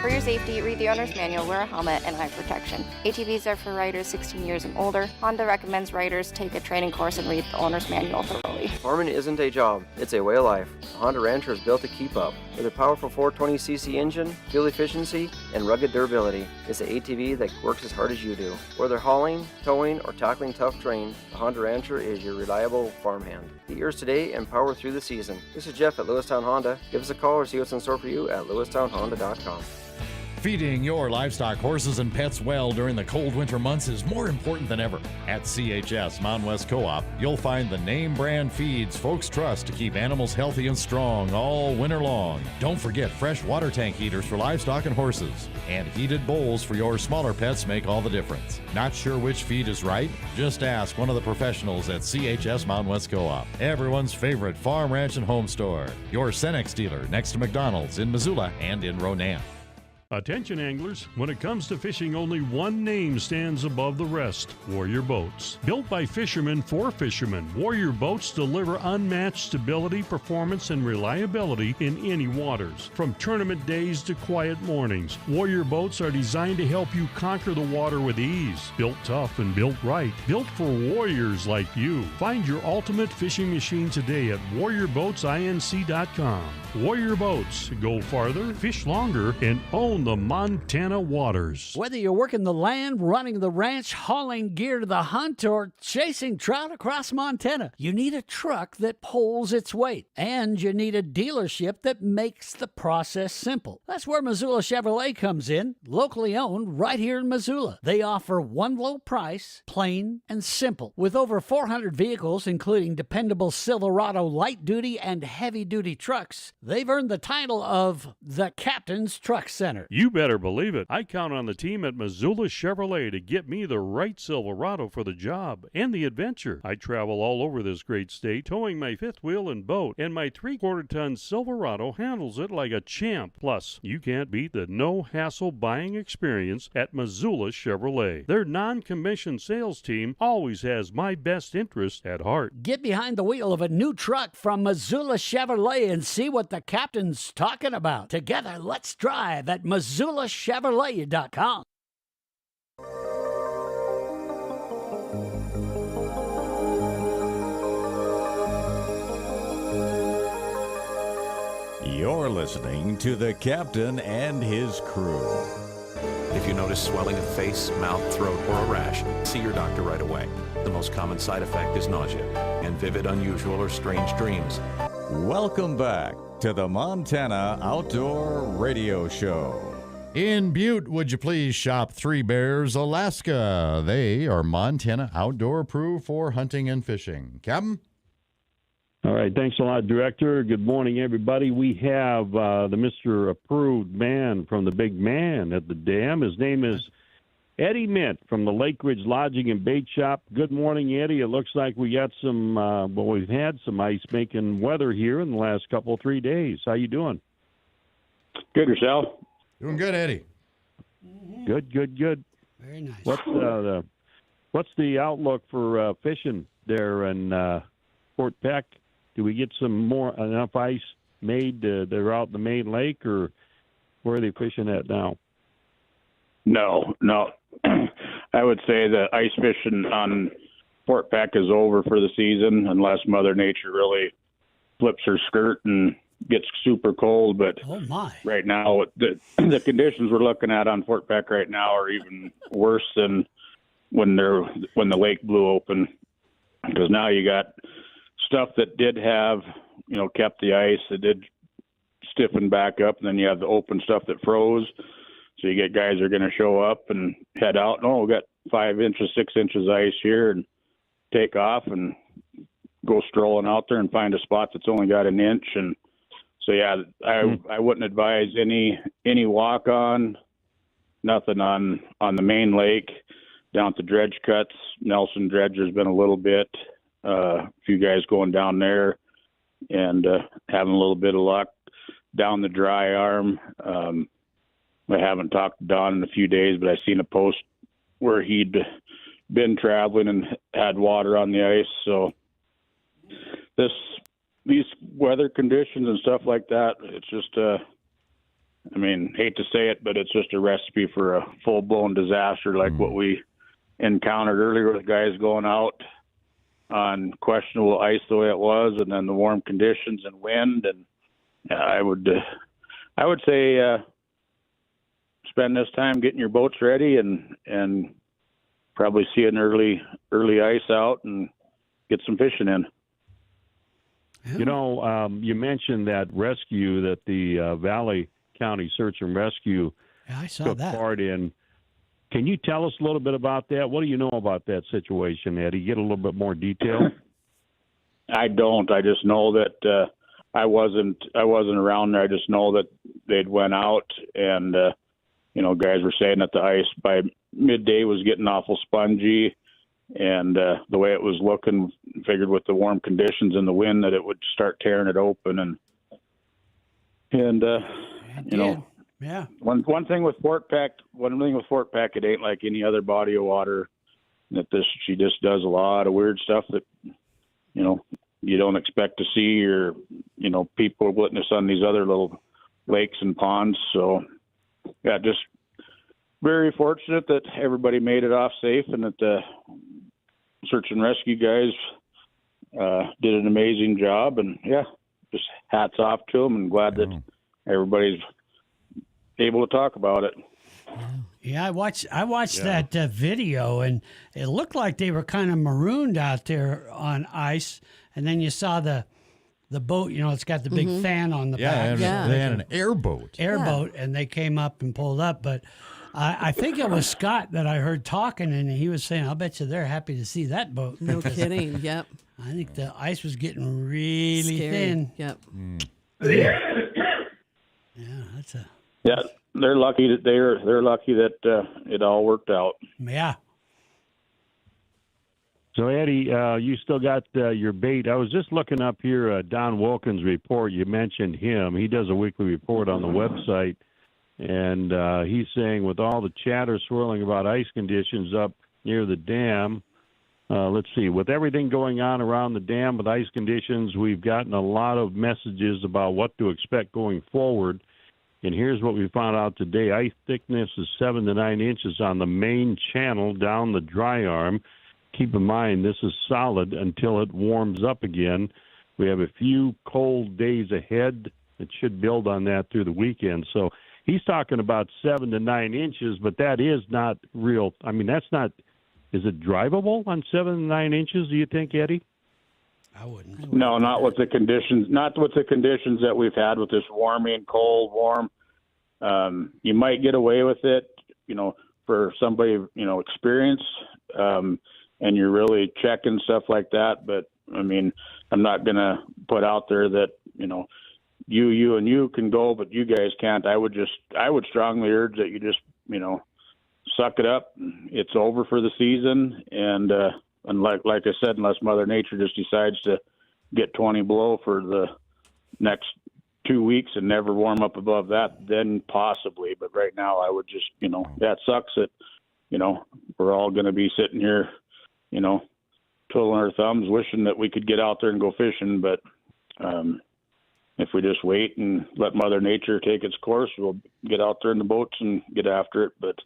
For your safety, read the owner's manual, wear a helmet, and eye protection. ATVs are for riders 16 years and older. Honda recommends riders take a training course and read the owner's manual thoroughly. Farming isn't a job, it's a way of life. The Honda Rancher is built to keep up. With a powerful 420cc engine, fuel efficiency, and rugged durability, it's an ATV that works as hard as you do. Whether hauling, towing, or tackling tough terrain, the Honda Rancher is your reliable farmhand. Get yours today and power through the season. This is Jeff at Lewistown Honda. Give us a call or see what's in store for you at lewistownhonda.com. Feeding your livestock, horses, and pets well during the cold winter months is more important than ever. At CHS Mountain West Co-op, you'll find the name brand feeds folks trust to keep animals healthy and strong all winter long. Don't forget fresh water tank heaters for livestock and horses. And heated bowls for your smaller pets make all the difference. Not sure which feed is right? Just ask one of the professionals at CHS Mountain West Co-op. Everyone's favorite farm, ranch, and home store. Your Cenex dealer next to McDonald's in Missoula and in Ronan. Attention anglers, when it comes to fishing, only one name stands above the rest: Warrior Boats. Built by fishermen for fishermen, Warrior Boats deliver unmatched stability, performance, and reliability in any waters. From tournament days to quiet mornings, Warrior Boats are designed to help you conquer the water with ease. Built tough and built right. Built for warriors like you. Find your ultimate fishing machine today at warriorboatsinc.com. warrior boats, go farther, fish longer, and own the Montana waters. Whether you're working the land, running the ranch, hauling gear to the hunt, or chasing trout across Montana, you need a truck that pulls its weight. And you need a dealership that makes the process simple. That's where Missoula Chevrolet comes in, locally owned right here in Missoula. They offer one low price, plain and simple. With over 400 vehicles, including dependable Silverado light-duty and heavy-duty trucks, they've earned the title of the Captain's Truck Center. You better believe it. I count on the team at Missoula Chevrolet to get me the right Silverado for the job and the adventure. I travel all over this great state, towing my fifth wheel and boat, and my 3/4-ton Silverado handles it like a champ. Plus, you can't beat the no-hassle buying experience at Missoula Chevrolet. Their non-commissioned sales team always has my best interest at heart. Get behind the wheel of a new truck from Missoula Chevrolet and see what the captain's talking about. Together, let's drive at MissoulaChevrolet.com. You're listening to the Captain and his crew. If you notice swelling of face, mouth, throat, or a rash, see your doctor right away. The most common side effect is nausea and vivid, unusual, or strange dreams. Welcome back to the Montana Outdoor Radio Show. In Butte, would you please shop Three Bears, Alaska? They are Montana outdoor approved for hunting and fishing. Captain? All right, thanks a lot, Director. Good morning, everybody. We have the Mr. Approved Man from the Big Man at the dam. His name is Eddie Mint from the Lake Ridge Lodging and Bait Shop. Good morning, Eddie. It looks like we got some, we've had some ice-making weather here in the last 3 days. How you doing? Good, yourself? Doing good, Eddie. Good. Very nice. What's the outlook for fishing there in Fort Peck? Do we get enough ice made? They're out in the main lake, or where are they fishing at now? No. I would say the ice fishing on Fort Peck is over for the season, unless Mother Nature really flips her skirt and gets super cold. But right now, the conditions we're looking at on Fort Peck right now are even worse than when the lake blew open, because now you got stuff that did have, kept the ice, that did stiffen back up, and then you have the open stuff that froze. So you get guys that are going to show up and head out. We got 5 inches, 6 inches ice here, and take off and go strolling out there and find a spot that's only got an inch. And so, yeah, I wouldn't advise any walk on, nothing on the main lake. Down at the dredge cuts, Nelson Dredge, there's been a little bit. A few guys going down there and having a little bit of luck down the dry arm. I haven't talked to Don in a few days, but I seen a post where he'd been traveling and had water on the ice. So these weather conditions and stuff like that, it's just hate to say it, but it's just a recipe for a full-blown disaster like what we encountered earlier with guys going out on questionable ice the way it was, and then the warm conditions and wind. And I would say spend this time getting your boats ready and probably see an early ice out and get some fishing in. You mentioned that rescue that the Valley County Search and Rescue took part in. Can you tell us a little bit about that? What do you know about that situation, Eddie? Get a little bit more detail. I don't. I just know that I wasn't around there. I just know that they'd went out, and guys were saying that the ice by midday was getting awful spongy, and the way it was looking, figured with the warm conditions and the wind that it would start tearing it open, Yeah. One thing with Fort Peck, it ain't like any other body of water. She just does a lot of weird stuff that you don't expect to see, or people witness on these other little lakes and ponds. So yeah, just very fortunate that everybody made it off safe, and that the search and rescue guys did an amazing job. And yeah, just hats off to them, and glad that everybody's able to talk about it. Yeah, I watched that video, and it looked like they were kind of marooned out there on ice, and then you saw the boat. It's got the big fan on the back. They had an airboat. And they came up and pulled up. But I think it was Scott that I heard talking, and he was saying, "I'll bet you they're happy to see that boat." No kidding. Yep. I think the ice was getting really Scary. thin. Yep. Yeah, that's a. Yeah, they're lucky that they're lucky that it all worked out. Yeah. So, Eddie, you still got your bait. I was just looking up here Don Wilkins' report. You mentioned him. He does a weekly report on the website, and he's saying with all the chatter swirling about ice conditions up near the dam, let's see, with everything going on around the dam with ice conditions, we've gotten a lot of messages about what to expect going forward. And here's what we found out today. Ice thickness is 7 to 9 inches on the main channel down the dry arm. Keep in mind, this is solid until it warms up again. We have a few cold days ahead. It should build on that through the weekend. So he's talking about 7 to 9 inches, but that is not real. I mean, that's not – is it drivable on 7 to 9 inches, do you think, Eddie? I wouldn't. No, not with the conditions. Not with the conditions that we've had with this warming, cold, warm. You might get away with it, for somebody, experienced, and you're really checking stuff like that. But I mean, I'm not gonna put out there that you can go, but you guys can't. I would strongly urge that you just suck it up. It's over for the season, and like I said, unless Mother Nature just decides to get 20 below for the next 2 weeks and never warm up above that, then possibly. But right now, I would just, that sucks that, we're all going to be sitting here, twiddling our thumbs, wishing that we could get out there and go fishing. But if we just wait and let Mother Nature take its course, we'll get out there in the boats and get after it. But,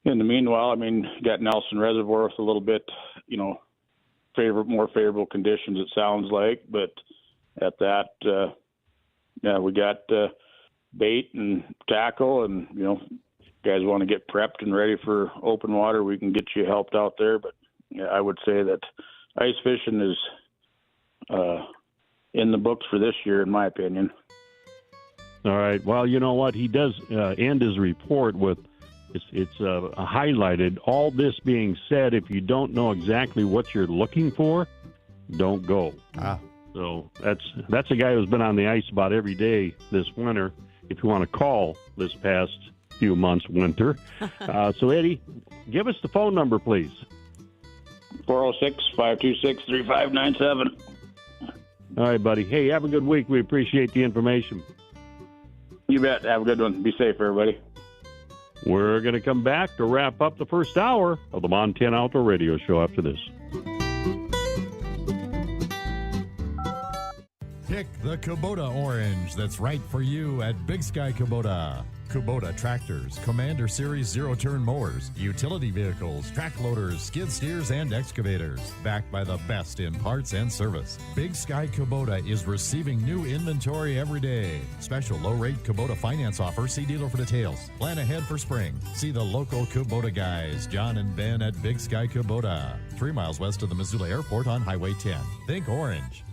in the meanwhile, I mean, got Nelson Reservoir with a little bit, more favorable conditions, it sounds like. But at that, we got bait and tackle, and guys want to get prepped and ready for open water, we can get you helped out there. But I would say that ice fishing is in the books for this year, in my opinion. All right. Well, you know what? He does end his report with it's highlighted. All this being said, if you don't know exactly what you're looking for, don't go. So that's a guy who's been on the ice about every day this winter, if you want to call this past few months winter. So, Eddie, give us the phone number, please. 406-526-3597. All right, buddy. Hey, have a good week. We appreciate the information. You bet. Have a good one. Be safe, everybody. We're going to come back to wrap up the first hour of the Montana Outdoor Radio Show after this. Pick the Kubota orange that's right for you at Big Sky Kubota. Kubota tractors, Commander Series zero-turn mowers, utility vehicles, track loaders, skid steers, and excavators. Backed by the best in parts and service. Big Sky Kubota is receiving new inventory every day. Special low-rate Kubota finance offer. See dealer for details. Plan ahead for spring. See the local Kubota guys, John and Ben at Big Sky Kubota. 3 miles west of the Missoula Airport on Highway 10. Think orange.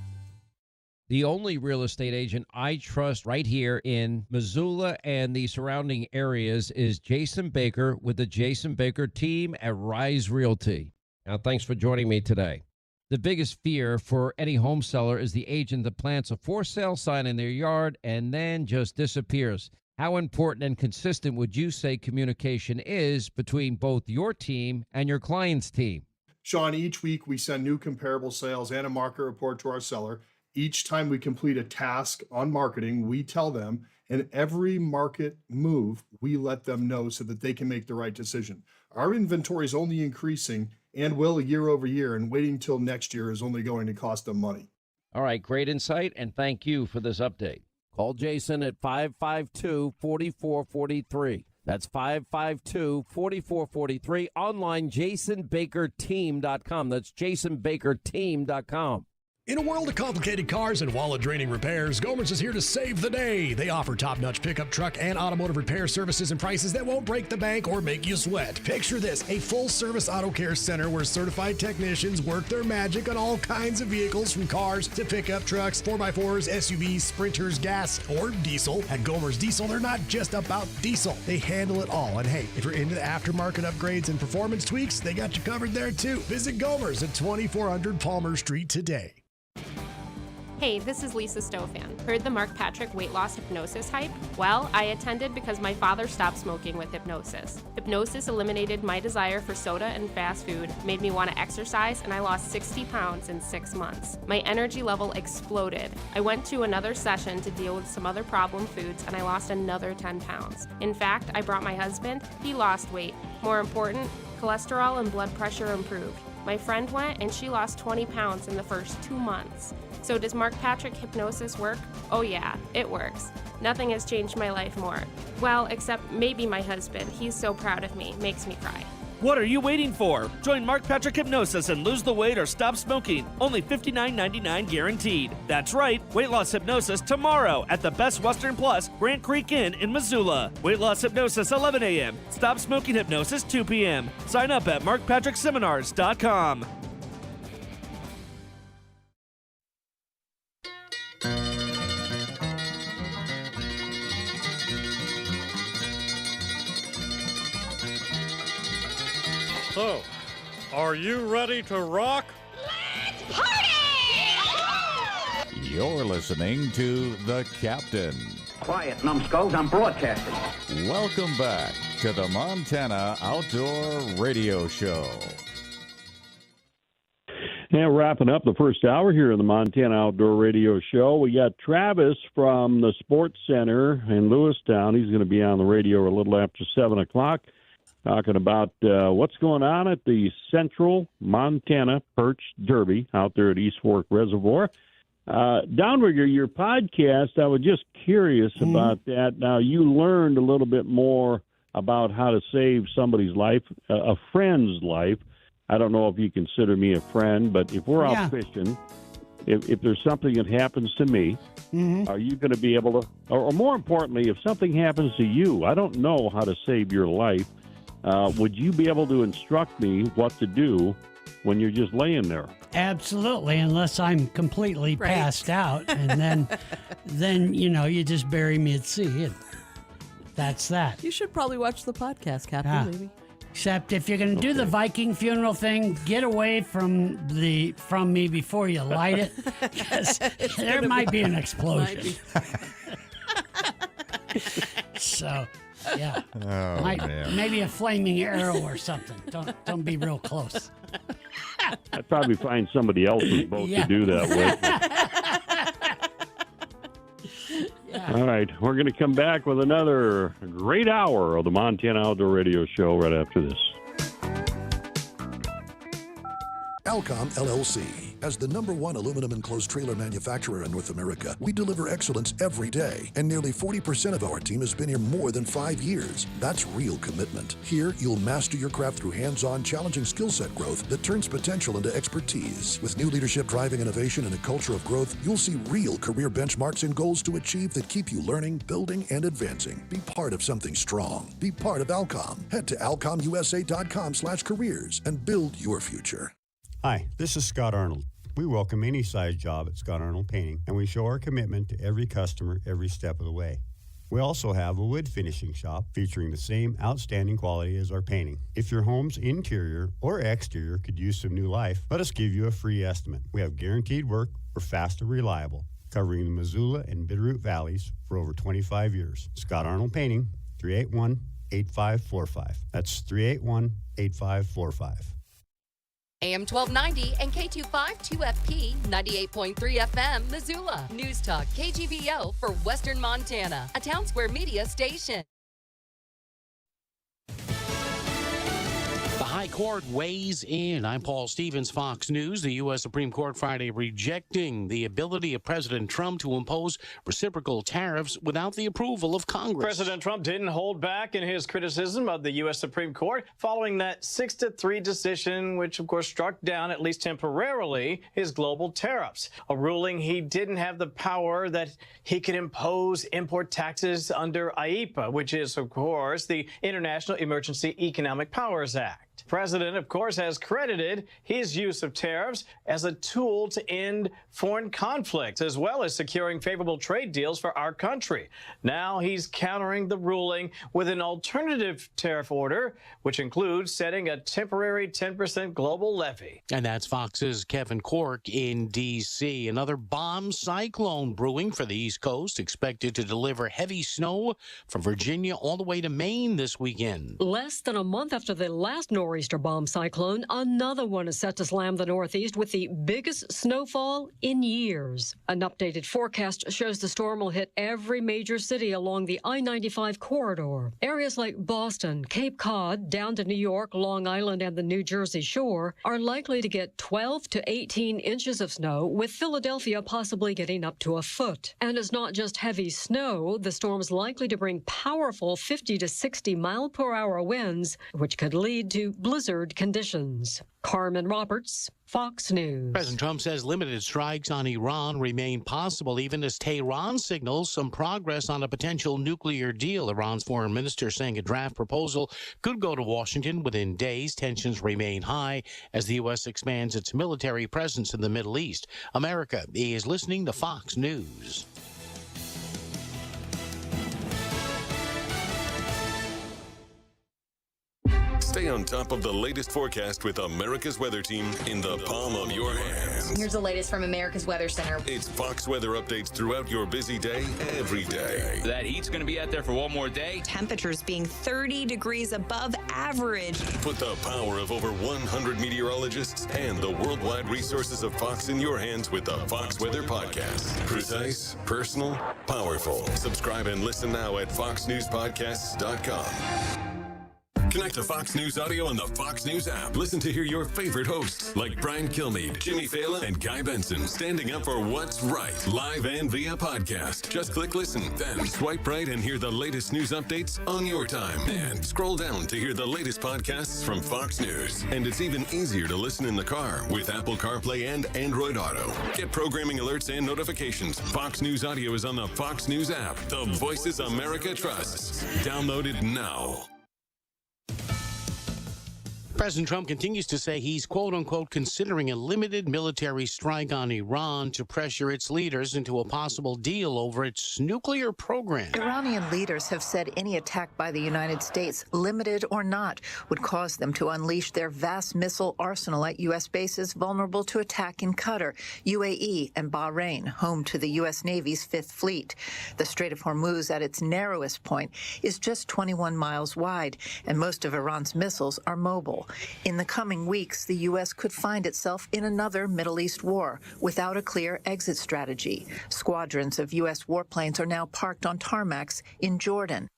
The only real estate agent I trust right here in Missoula and the surrounding areas is Jason Baker with the Jason Baker team at Rise Realty. Now, thanks for joining me today. The biggest fear for any home seller is the agent that plants a for sale sign in their yard and then just disappears. How important and consistent would you say communication is between both your team and your client's team? Sean, each week we send new comparable sales and a market report to our seller. Each time we complete a task on marketing, we tell them, and every market move, we let them know so that they can make the right decision. Our inventory is only increasing and will year over year, and waiting till next year is only going to cost them money. All right, great insight, and thank you for this update. Call Jason at 552-4443. That's 552-4443. Online, jasonbakerteam.com. That's jasonbakerteam.com. In a world of complicated cars and wallet-draining repairs, Gomer's is here to save the day. They offer top-notch pickup truck and automotive repair services and prices that won't break the bank or make you sweat. Picture this, a full-service auto care center where certified technicians work their magic on all kinds of vehicles, from cars to pickup trucks, 4x4s, SUVs, sprinters, gas, or diesel. At Gomer's Diesel, they're not just about diesel. They handle it all. And hey, if you're into the aftermarket upgrades and performance tweaks, they got you covered there too. Visit Gomer's at 2400 Palmer Street today. Hey, this is Lisa Stofan. Heard the Mark Patrick weight loss hypnosis hype? Well, I attended because my father stopped smoking with hypnosis. Hypnosis eliminated my desire for soda and fast food, made me want to exercise, and I lost 60 pounds in 6 months. My energy level exploded. I went to another session to deal with some other problem foods, and I lost another 10 pounds. In fact, I brought my husband. He lost weight. More important, cholesterol and blood pressure improved. My friend went and she lost 20 pounds in the first 2 months. So does Mark Patrick hypnosis work? Oh yeah, it works. Nothing has changed my life more. Well, except maybe my husband. He's so proud of me, makes me cry. What are you waiting for? Join Mark Patrick Hypnosis and lose the weight or stop smoking. Only $59.99 guaranteed. That's right, weight loss hypnosis tomorrow at the Best Western Plus Grant Creek Inn in Missoula. Weight loss hypnosis 11 a.m. Stop smoking hypnosis 2 p.m. Sign up at markpatrickseminars.com. So, are you ready to rock? Let's party! You're listening to The Captain. Quiet, numbskulls, I'm broadcasting. Welcome back to the Montana Outdoor Radio Show. And wrapping up the first hour here in the Montana Outdoor Radio Show, we got Travis from the Sports Center in Lewistown. He's going to be on the radio a little after 7 o'clock. Talking about what's going on at the Central Montana Perch Derby out there at East Fork Reservoir. Downrigger, your podcast, I was just curious about that. Now, you learned a little bit more about how to save somebody's life, a friend's life. I don't know if you consider me a friend, but if we're out fishing, if there's something that happens to me, are you going to be able to, or more importantly, if something happens to you, I don't know how to save your life. Would you be able to instruct me what to do when you're just laying there? Absolutely, unless I'm completely passed out, and then you just bury me at sea. And that's that. You should probably watch the podcast, Captain. Maybe. Except if you're going to do the Viking funeral thing, get away from me before you light it, because there might be an explosion. So. Yeah. Oh, man. Maybe a flaming arrow or something. Don't be real close. I'd probably find somebody else's boat to do that with. All right. We're going to come back with another great hour of the Montana Outdoor Radio Show right after this. Alcom LLC. As the #1 aluminum enclosed trailer manufacturer in North America, we deliver excellence every day, and nearly 40% of our team has been here more than 5 years. That's real commitment. Here, you'll master your craft through hands-on, challenging skill set growth that turns potential into expertise. With new leadership driving innovation and a culture of growth, you'll see real career benchmarks and goals to achieve that keep you learning, building, and advancing. Be part of something strong. Be part of Alcom. Head to alcomusa.com/careers and build your future. Hi, this is Scott Arnold. We welcome any size job at Scott Arnold Painting, and we show our commitment to every customer every step of the way. We also have a wood finishing shop featuring the same outstanding quality as our painting. If your home's interior or exterior could use some new life, let us give you a free estimate. We have guaranteed work, we're fast and reliable, covering the Missoula and Bitterroot Valleys for over 25 years. Scott Arnold Painting, 381-8545. That's 381-8545. AM 1290 and K25 2FP 98.3 FM Missoula. News Talk KGVO for Western Montana, a Town Square Media station. The High Court weighs in. I'm Paul Stevens, Fox News. The U.S. Supreme Court Friday rejecting the ability of President Trump to impose reciprocal tariffs without the approval of Congress. President Trump didn't hold back in his criticism of the U.S. Supreme Court following that 6-3 decision, which of course struck down, at least temporarily, his global tariffs. A ruling he didn't have the power that he could impose import taxes under IEEPA, which is, of course, the International Emergency Economic Powers Act. The president, of course, has credited his use of tariffs as a tool to end foreign conflicts, as well as securing favorable trade deals for our country. Now he's countering the ruling with an alternative tariff order, which includes setting a temporary 10% global levy. And that's Fox's Kevin Corke in D.C. Another bomb cyclone brewing for the East Coast, expected to deliver heavy snow from Virginia all the way to Maine this weekend. Less than a month after the last nor'easter bomb cyclone, another one is set to slam the Northeast with the biggest snowfall in years. An updated forecast shows the storm will hit every major city along the I-95 corridor. Areas like Boston, Cape Cod, down to New York, Long Island, and the New Jersey shore are likely to get 12 to 18 inches of snow, with Philadelphia possibly getting up to a foot. And it's not just heavy snow. The storm's likely to bring powerful 50 to 60 mile-per-hour winds, which could lead to blizzard conditions. Carmen Roberts, Fox News. President Trump says limited strikes on Iran remain possible, even as Tehran signals some progress on a potential nuclear deal. Iran's foreign minister saying a draft proposal could go to Washington within days. Tensions remain high as the U.S. expands its military presence in the Middle East. America is listening to Fox News. Stay on top of the latest forecast with America's Weather Team in the palm of your hands. Here's the latest from America's Weather Center. It's Fox weather updates throughout your busy day, every day. That heat's going to be out there for one more day. Temperatures being 30 degrees above average. Put the power of over 100 meteorologists and the worldwide resources of Fox in your hands with the Fox Weather Podcast. Precise, personal, powerful. Subscribe and listen now at foxnewspodcasts.com. Connect to Fox News Audio on the Fox News app. Listen to hear your favorite hosts like Brian Kilmeade, Jimmy Fallon, and Guy Benson standing up for what's right, live and via podcast. Just click listen, then swipe right and hear the latest news updates on your time. And scroll down to hear the latest podcasts from Fox News. And it's even easier to listen in the car with Apple CarPlay and Android Auto. Get programming alerts and notifications. Fox News Audio is on the Fox News app. The voices America trusts. Download it now. President Trump continues to say he's, quote-unquote, considering a limited military strike on Iran to pressure its leaders into a possible deal over its nuclear program. Iranian leaders have said any attack by the United States, limited or not, would cause them to unleash their vast missile arsenal at U.S. bases vulnerable to attack in Qatar, UAE, and Bahrain, home to the U.S. Navy's Fifth Fleet. The Strait of Hormuz, at its narrowest point, is just 21 miles wide, and most of Iran's missiles are mobile. In the coming weeks, the U.S. could find itself in another Middle East war without a clear exit strategy. Squadrons of U.S. warplanes are now parked on tarmacs in Jordan.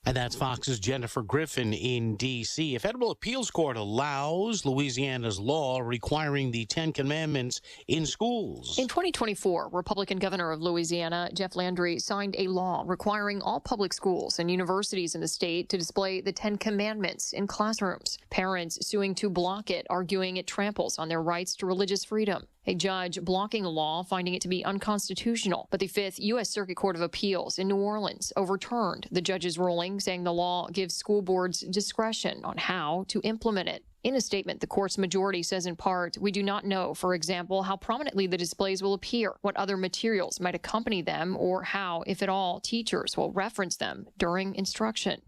And that's Fox's Jennifer Griffin in D.C. A federal appeals court allows Louisiana's law requiring the Ten Commandments in schools. In 2024, Republican governor of Louisiana, Jeff Landry, signed a law requiring all public schools and universities in the state to display the Ten Commandments in classrooms. Parents suing to block it, arguing it tramples on their rights to religious freedom. A judge blocking the law, finding it to be unconstitutional. But the Fifth U.S. Circuit Court of Appeals in New Orleans overturned the judge's ruling, saying the law gives school boards discretion on how to implement it. In a statement, the court's majority says in part, "We do not know, for example, how prominently the displays will appear, what other materials might accompany them, or how, if at all, teachers will reference them during instruction."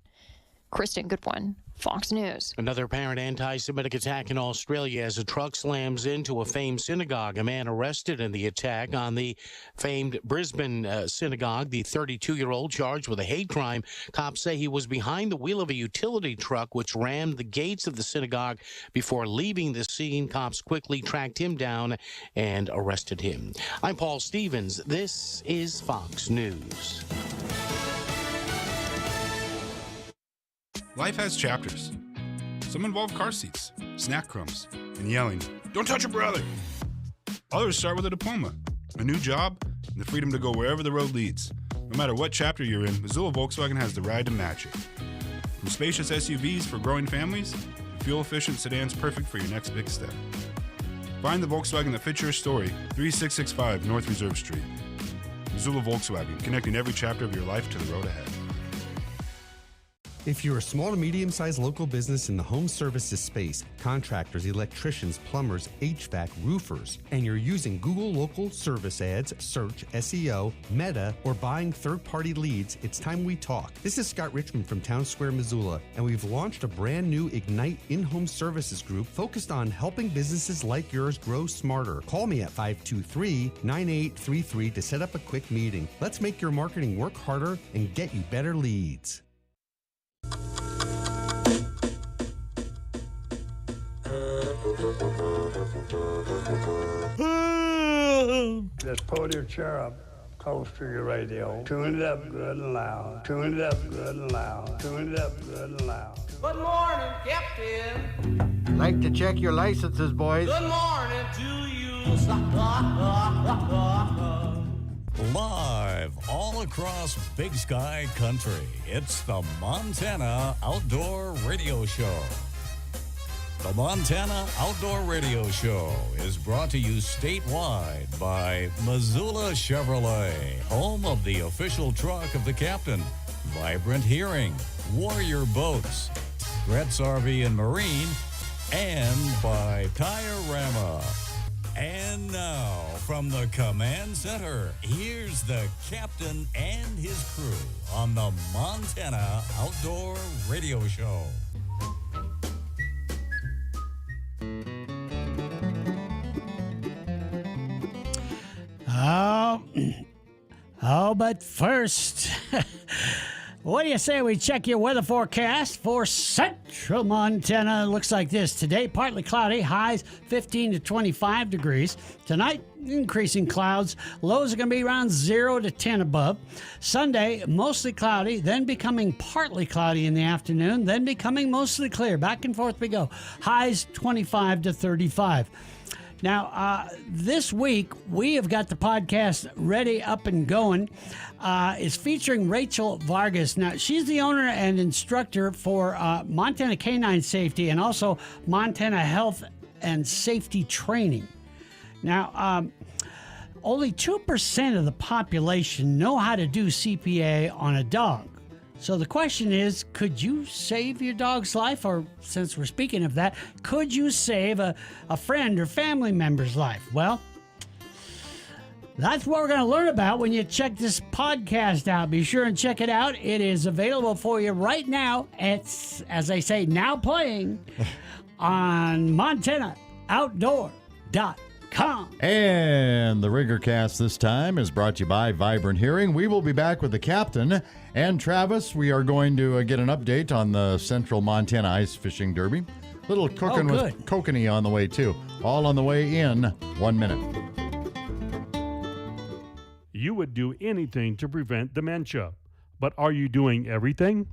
Kristen Goodwin, Fox News. Another apparent anti-Semitic attack in Australia as a truck slams into a famed synagogue. A man arrested in the attack on the famed Brisbane synagogue. The 32-year-old charged with a hate crime. Cops say he was behind the wheel of a utility truck which rammed the gates of the synagogue before leaving the scene. Cops quickly tracked him down and arrested him. I'm Paul Stevens. This is Fox News. Life has chapters. Some involve car seats, snack crumbs, and yelling, "Don't touch your brother!" Others start with a diploma, a new job, and the freedom to go wherever the road leads. No matter what chapter you're in, Missoula Volkswagen has the ride to match it. From spacious SUVs for growing families, to fuel-efficient sedans perfect for your next big step. Find the Volkswagen that fits your story, 3665 North Reserve Street. Missoula Volkswagen, connecting every chapter of your life to the road ahead. If you're a small to medium-sized local business in the home services space, contractors, electricians, plumbers, HVAC, roofers, and you're using Google local service ads, search, SEO, Meta, or buying third-party leads, it's time we talk. This is Scott Richmond from Town Square, Missoula, and we've launched a brand new Ignite in-home services group focused on helping businesses like yours grow smarter. Call me at 523-9833 to set up a quick meeting. Let's make your marketing work harder and get you better leads. Just pull your chair up close to your radio. Tune it up good and loud. Tune it up good and loud. Tune it up good and loud. Good morning, Captain. Like to check your licenses, boys. Good morning to you. Live all across Big Sky Country, it's the Montana Outdoor Radio Show. The Montana Outdoor Radio Show is brought to you statewide by Missoula Chevrolet, home of the official truck of the captain, Vibrant Hearing, Warrior Boats, Gretz RV and Marine, and by Tire-Rama. And now, from the command center, here's the captain and his crew on the Montana Outdoor Radio Show. But first, what do you say we check your weather forecast for central Montana? It looks like this. Today, partly cloudy, highs 15 to 25 degrees. Tonight, increasing clouds. Lows are going to be around 0 to 10 above. Sunday, mostly cloudy, then becoming partly cloudy in the afternoon, then becoming mostly clear. Back and forth we go. Highs 25 to 35. Now, this week, we have got the podcast ready, up and going. It's featuring Rachel Vargas. Now, she's the owner and instructor for Montana Canine Safety and also Montana Health and Safety Training. Now, only 2% of the population know how to do CPA on a dog. So the question is, could you save your dog's life? Or since we're speaking of that, could you save a friend or family member's life? Well, that's what we're going to learn about when you check this podcast out. Be sure and check it out. It is available for you right now. It's, as I say, now playing on MontanaOutdoor.com. And the Riggercast this time is brought to you by Vibrant Hearing. We will be back with the captain and Travis. We are going to get an update on the Central Montana Ice Fishing Derby. Little cooking with kokanee on the way, too. All on the way in 1 minute. You would do anything to prevent dementia. But are you doing everything?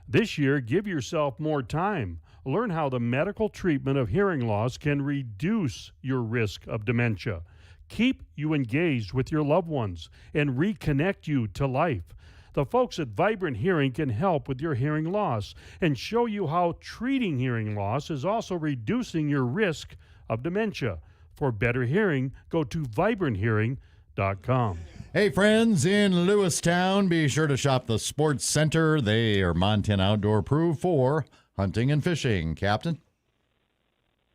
This year, give yourself more time. Learn how the medical treatment of hearing loss can reduce your risk of dementia, keep you engaged with your loved ones, and reconnect you to life. The folks at Vibrant Hearing can help with your hearing loss and show you how treating hearing loss is also reducing your risk of dementia. For better hearing, go to vibranthearing.com. Hey, friends in Lewistown, be sure to shop the Sports Center. They are Montana Outdoor approved for hunting and fishing. Captain?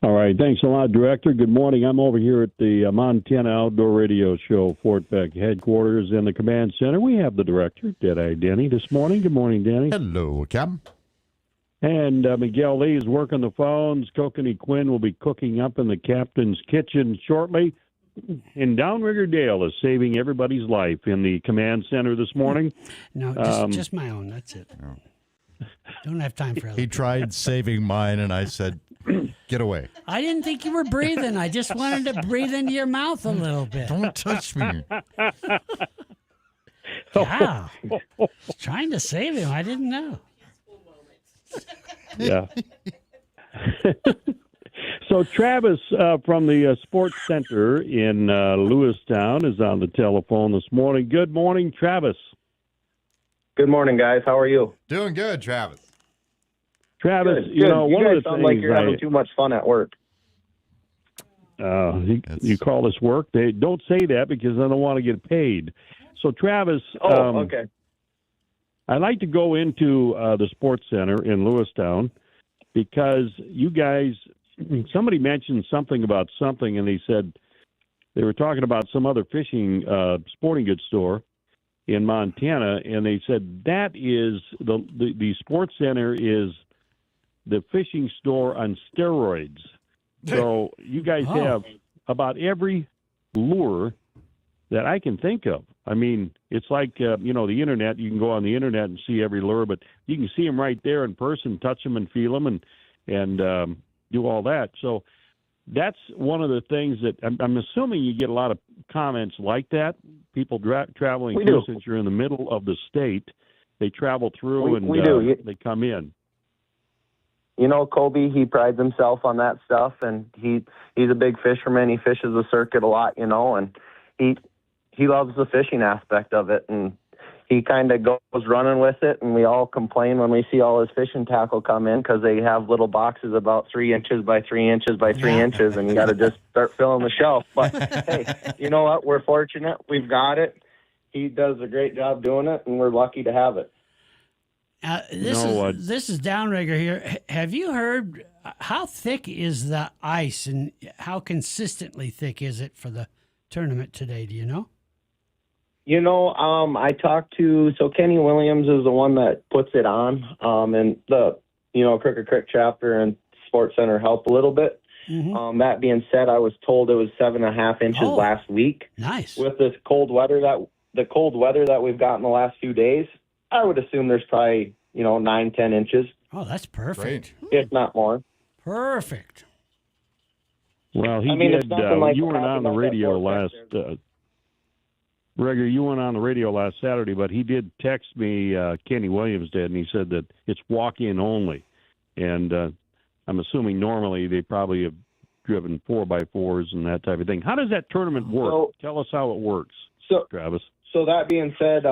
All right. Thanks a lot, Director. Good morning. I'm over here at the Montana Outdoor Radio Show, Fort Beck headquarters in the command center. We have the Director, Deadeye Denny, this morning. Good morning, Denny. Hello, Captain. And Miguel Lee is working the phones. Kokanee Quinn will be cooking up in the captain's kitchen shortly. And Downrigger Dale is saving everybody's life in the command center this morning. No, just my own. That's it. Don't have time for other He tried saving mine, and I said, get away. I didn't think you were breathing. I just wanted to breathe into your mouth a little bit. Don't touch me. Yeah. Trying to save him. I didn't know. Yeah. So Travis from the Sports Center in Lewistown is on the telephone this morning. Good morning, Travis. Good morning, guys. How are you? Doing good, Travis. Travis, Good, you know, you one guys of the sound things like you're having too much fun at work. You call this work? They don't say that because I don't want to get paid. So, Travis, okay. I like to go into the Sports Center in Lewistown because you guys, somebody mentioned something about something, and they said they were talking about some other fishing sporting goods store in Montana, and they said that is the Sports Center is the fishing store on steroids. So you guys have about every lure that I can think of. I mean, it's like, the internet. You can go on the internet and see every lure, but you can see them right there in person, touch them and feel them and do all that. So that's one of the things that I'm assuming you get a lot of comments like that. People traveling through, since you're in the middle of the state, they travel through they come in. You know, Kobe, he prides himself on that stuff, and he's a big fisherman. He fishes the circuit a lot, and he loves the fishing aspect of it, and he kind of goes running with it, and we all complain when we see all his fishing tackle come in because they have little boxes about 3 inches by 3 inches by 3 inches, and you got to just start filling the shelf. But, hey, you know what? We're fortunate. We've got it. He does a great job doing it, and we're lucky to have it. This is Downrigger here. Have you heard how thick is the ice and how consistently thick is it for the tournament today? Do you know? I talked to Kenny Williams is the one that puts it on, and the Crooked Creek chapter and Sports Center help a little bit. Mm-hmm. That being said, I was told it was 7.5 inches last week. Nice. With this cold weather that we've got in the last few days, I would assume there's probably 9-10 inches. Oh, that's perfect. If not more. Perfect. Well, you weren't on the radio last. Regger, you weren't on the radio last Saturday, but he did text me. Kenny Williams did, and he said that it's walk-in only. And I'm assuming normally they probably have driven 4x4s and that type of thing. How does that tournament work? Tell us how it works, Travis. So that being said,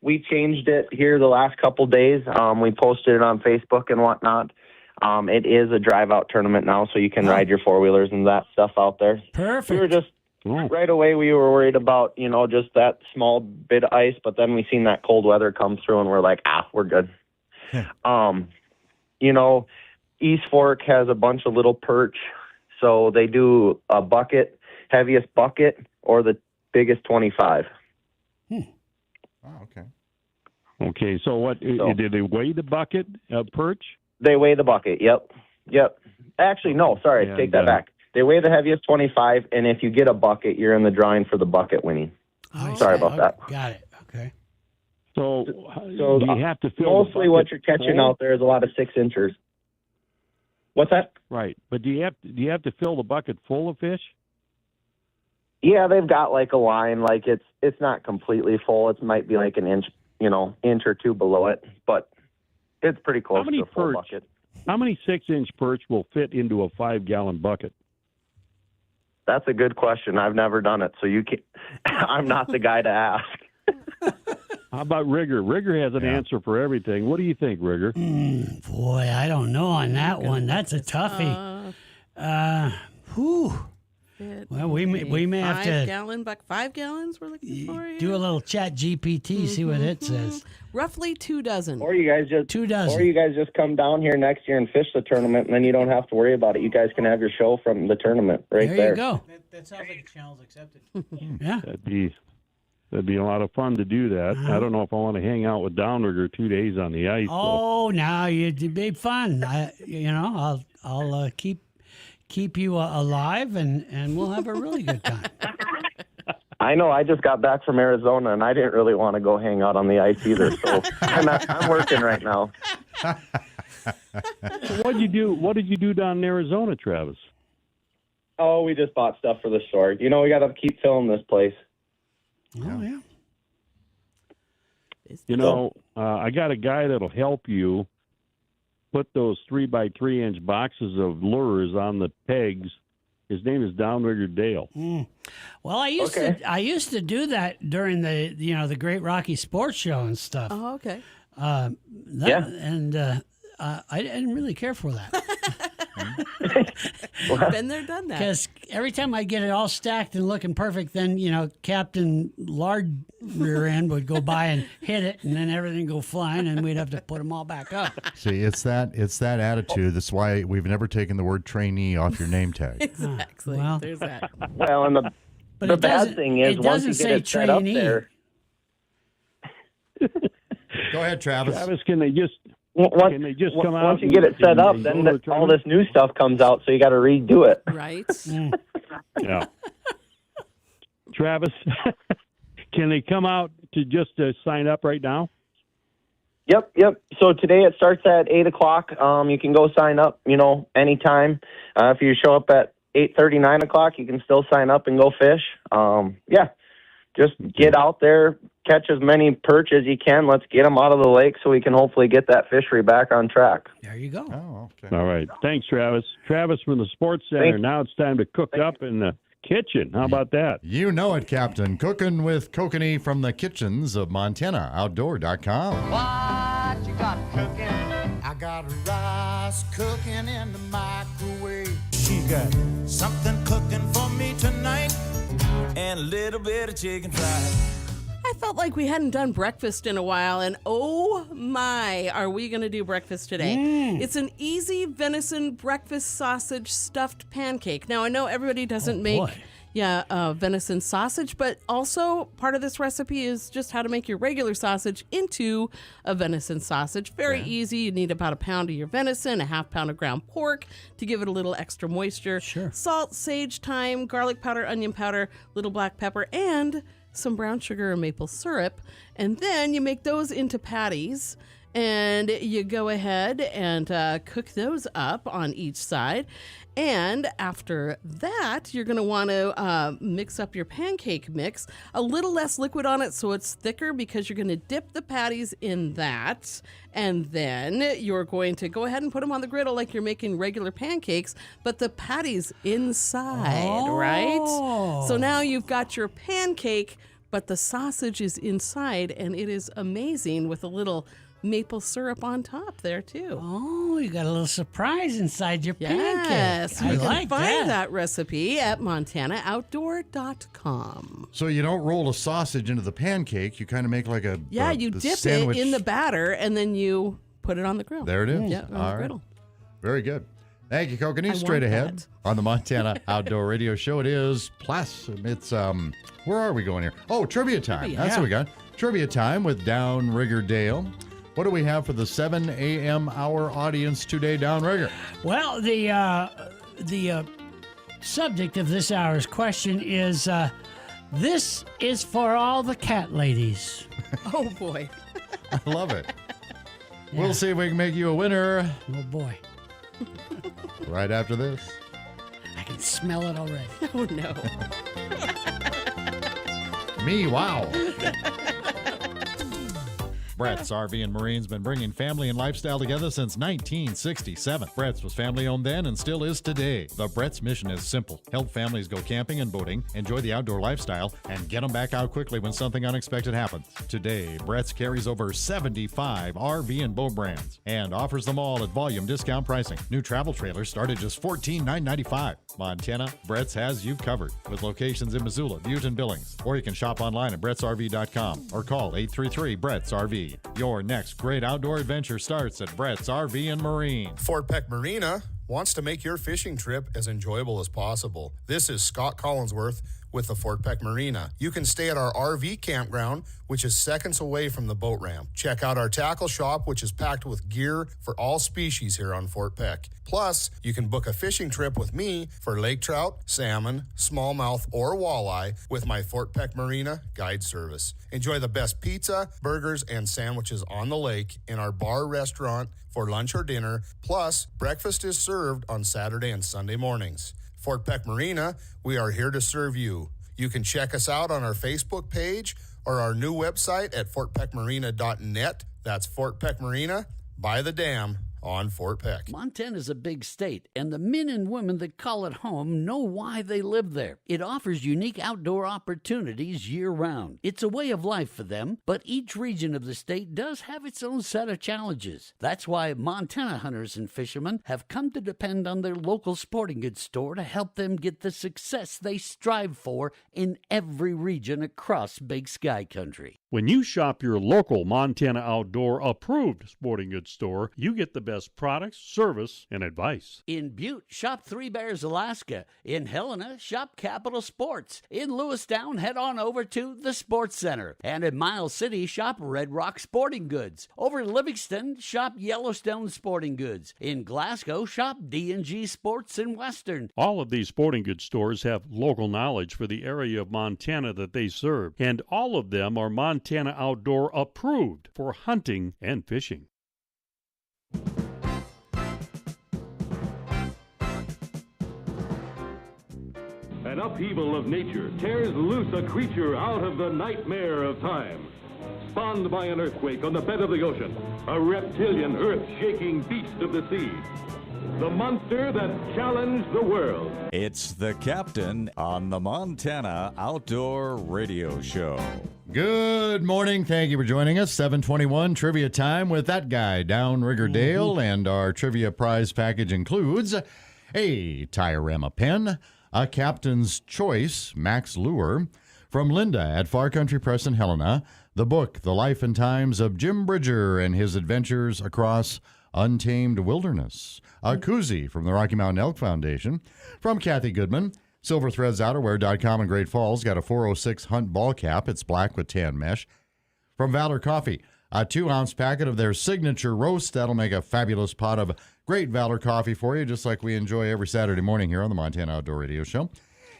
we changed it here the last couple days. We posted it on Facebook and whatnot. It is a drive-out tournament now, so you can ride your four-wheelers and that stuff out there. Perfect. We were just, right away, we were worried about, just that small bit of ice, but then we seen that cold weather come through, and we're like, we're good. East Fork has a bunch of little perch, so they do a bucket, heaviest bucket, or the biggest 25. Oh, okay. Okay, so what, did they weigh the bucket perch? They weigh the bucket, yep. Actually, no, sorry, take that back. They weigh the heaviest 25, and if you get a bucket, you're in the drawing for the bucket winning. Sorry about that. Got it, okay. So do you have to fill mostly what you're catching out there is a lot of 6-inchers. What's that? Right, but do you have to fill the bucket full of fish? Yeah, they've got like a line, like it's not completely full. It might be like an inch, inch or two below it, but it's pretty close to a full bucket. How many 6-inch perch will fit into a 5-gallon bucket? That's a good question. I've never done it, so you can. I'm not the guy to ask. How about Rigger? Rigger has an answer for everything. What do you think, Rigger? Boy, I don't know on that one. That's a toughie. Well, we may have to 5 gallons we're looking for here. Do a little chat GPT, see what it says. Roughly 2 dozen. Or you guys just 2 dozen. Or you guys just come down here next year and fish the tournament, and then you don't have to worry about it. You guys can have your show from the tournament right there. There you go. That sounds like a challenge accepted. Yeah. That'd be a lot of fun to do that. I don't know if I want to hang out with Downrigger 2 days on the ice. Oh, now it'd be fun. I'll keep you alive, and we'll have a really good time. I know. I just got back from Arizona, and I didn't really want to go hang out on the ice either. So I'm working right now. So what did you do down in Arizona, Travis? Oh, we just bought stuff for the store. We got to keep filling this place. Oh yeah. I got a guy that'll help you put those 3x3-inch boxes of lures on the pegs. His name is Downrigger Dale. Well, I used to do that during the Great Rocky Sports Show and stuff. Oh, okay. I didn't really care for that. Been there, done that. Because every time I get it all stacked and looking perfect, then Captain Lard Rear End would go by and hit it, and then everything go flying, and we'd have to put them all back up. See, it's that attitude. That's why we've never taken the word trainee off your name tag. Exactly. Well, there's that. Well, and the bad thing is once you get it set up there. Go ahead, Travis. Travis, can they just come out? Once you get it set up, then all this new stuff comes out, so you got to redo it. Right. Yeah. Travis, can they come out to just sign up right now? Yep. So today it starts at 8 o'clock. You can go sign up, anytime. If you show up at 8:30, 9 o'clock, you can still sign up and go fish. Just get out there, catch as many perch as you can. Let's get them out of the lake so we can hopefully get that fishery back on track. There you go. Oh, okay. All right. Thanks, Travis. Travis from the Sports Center. Thanks. Now it's time to cook up in the kitchen. How about that? You know it, Captain. Cooking with Kokanee from the kitchens of MontanaOutdoor.com. What you got cooking? I got rice cooking in the microwave. She got something cooking for me tonight, and a little bit of chicken fried. I felt like we hadn't done breakfast in a while, and oh my, are we going to do breakfast today? It's an easy venison breakfast sausage stuffed pancake. Now, I know everybody doesn't make venison sausage, but also part of this recipe is just how to make your regular sausage into a venison sausage. Very easy. You need about a pound of your venison, a half pound of ground pork to give it a little extra moisture. Sure. Salt, sage, thyme, garlic powder, onion powder, little black pepper, and some brown sugar and maple syrup. And then you make those into patties, and you go ahead and cook those up on each side. And after that, you're going to want to mix up your pancake mix, a little less liquid on it so it's thicker, because you're going to dip the patties in that. And then you're going to go ahead and put them on the griddle like you're making regular pancakes, but the patties inside, right? So now you've got your pancake, but the sausage is inside, and it is amazing with a little maple syrup on top there too. Oh, you got a little surprise inside your pancake. Yes, I you can like find that recipe at MontanaOutdoor.com. So you don't roll a sausage into the pancake. You kind of make like you dip sandwich. it in the batter, and then you put it on the grill. There it is. Yeah, on the griddle. Very good. Thank you, Kokanee. I Straight want ahead that. on the Montana Outdoor Radio Show. It is it's where are we going here? Oh, trivia time. Trivia, That's what we got. Trivia time with Downrigger Dale. What do we have for the 7 a.m. hour audience today, Downrigger? Well, the subject of this hour's question is, this is for all the cat ladies. Oh, boy. I love it. We'll see if we can make you a winner. Oh, boy. Right after this. I can smell it already. Oh, no. Me, wow. Brett's RV and Marine's been bringing family and lifestyle together since 1967. Brett's was family owned then and still is today. The Brett's mission is simple. Help families go camping and boating, enjoy the outdoor lifestyle, and get them back out quickly when something unexpected happens. Today, Brett's carries over 75 RV and boat brands and offers them all at volume discount pricing. New travel trailers start at just $14,995. Montana, Brett's has you covered with locations in Missoula, Butte, and Billings. Or you can shop online at brettsrv.com or call 833-BRETTS-RV. Your next great outdoor adventure starts at Brett's RV and Marine. Fort Peck Marina wants to make your fishing trip as enjoyable as possible. This is Scott Collinsworth with the Fort Peck Marina. You can stay at our RV campground, which is seconds away from the boat ramp. Check out our tackle shop, which is packed with gear for all species here on Fort Peck. Plus, you can book a fishing trip with me for lake trout, salmon, smallmouth, or walleye with my Fort Peck Marina guide service. Enjoy the best pizza, burgers, and sandwiches on the lake in our bar restaurant for lunch or dinner. Plus, breakfast is served on Saturday and Sunday mornings. Fort Peck Marina, we are here to serve you. You can check us out on our Facebook page or our new website at fortpeckmarina.net. That's Fort Peck Marina by the dam on Fort Peck. Montana's a big state, and the men and women that call it home know why they live there. It offers unique outdoor opportunities year-round. It's a way of life for them, but each region of the state does have its own set of challenges. That's why Montana hunters and fishermen have come to depend on their local sporting goods store to help them get the success they strive for in every region across Big Sky Country. When you shop your local Montana Outdoor approved sporting goods store, you get the best products, service, and advice. In Butte, shop Three Bears, Alaska. In Helena, shop Capital Sports. In Lewistown, head on over to the Sports Center. And in Miles City, shop Red Rock Sporting Goods. Over in Livingston, shop Yellowstone Sporting Goods. In Glasgow, shop D&G Sports and Western. All of these sporting goods stores have local knowledge for the area of Montana that they serve, and all of them are Montana Outdoor approved for hunting and fishing. An upheaval of nature tears loose a creature out of the nightmare of time. Spawned by an earthquake on the bed of the ocean, a reptilian, earth-shaking beast of the sea. The monster that challenged the world. It's the Captain on the Montana Outdoor Radio Show. Good morning. Thank you for joining us. 7:21 trivia time with that guy, Downrigger Dale, and our trivia prize package includes a Tiorama pen, a Captain's Choice Max Lure, from Linda at Far Country Press in Helena, the book, The Life and Times of Jim Bridger and His Adventures Across Untamed Wilderness, a koozie from the Rocky Mountain Elk Foundation, from Kathy Goodman, SilverThreadsOuterwear.com in Great Falls, got a 406 Hunt ball cap. It's black with tan mesh. From Valor Coffee, a 2-ounce packet of their signature roast. That'll make a fabulous pot of great Valor coffee for you, just like we enjoy every Saturday morning here on the Montana Outdoor Radio Show.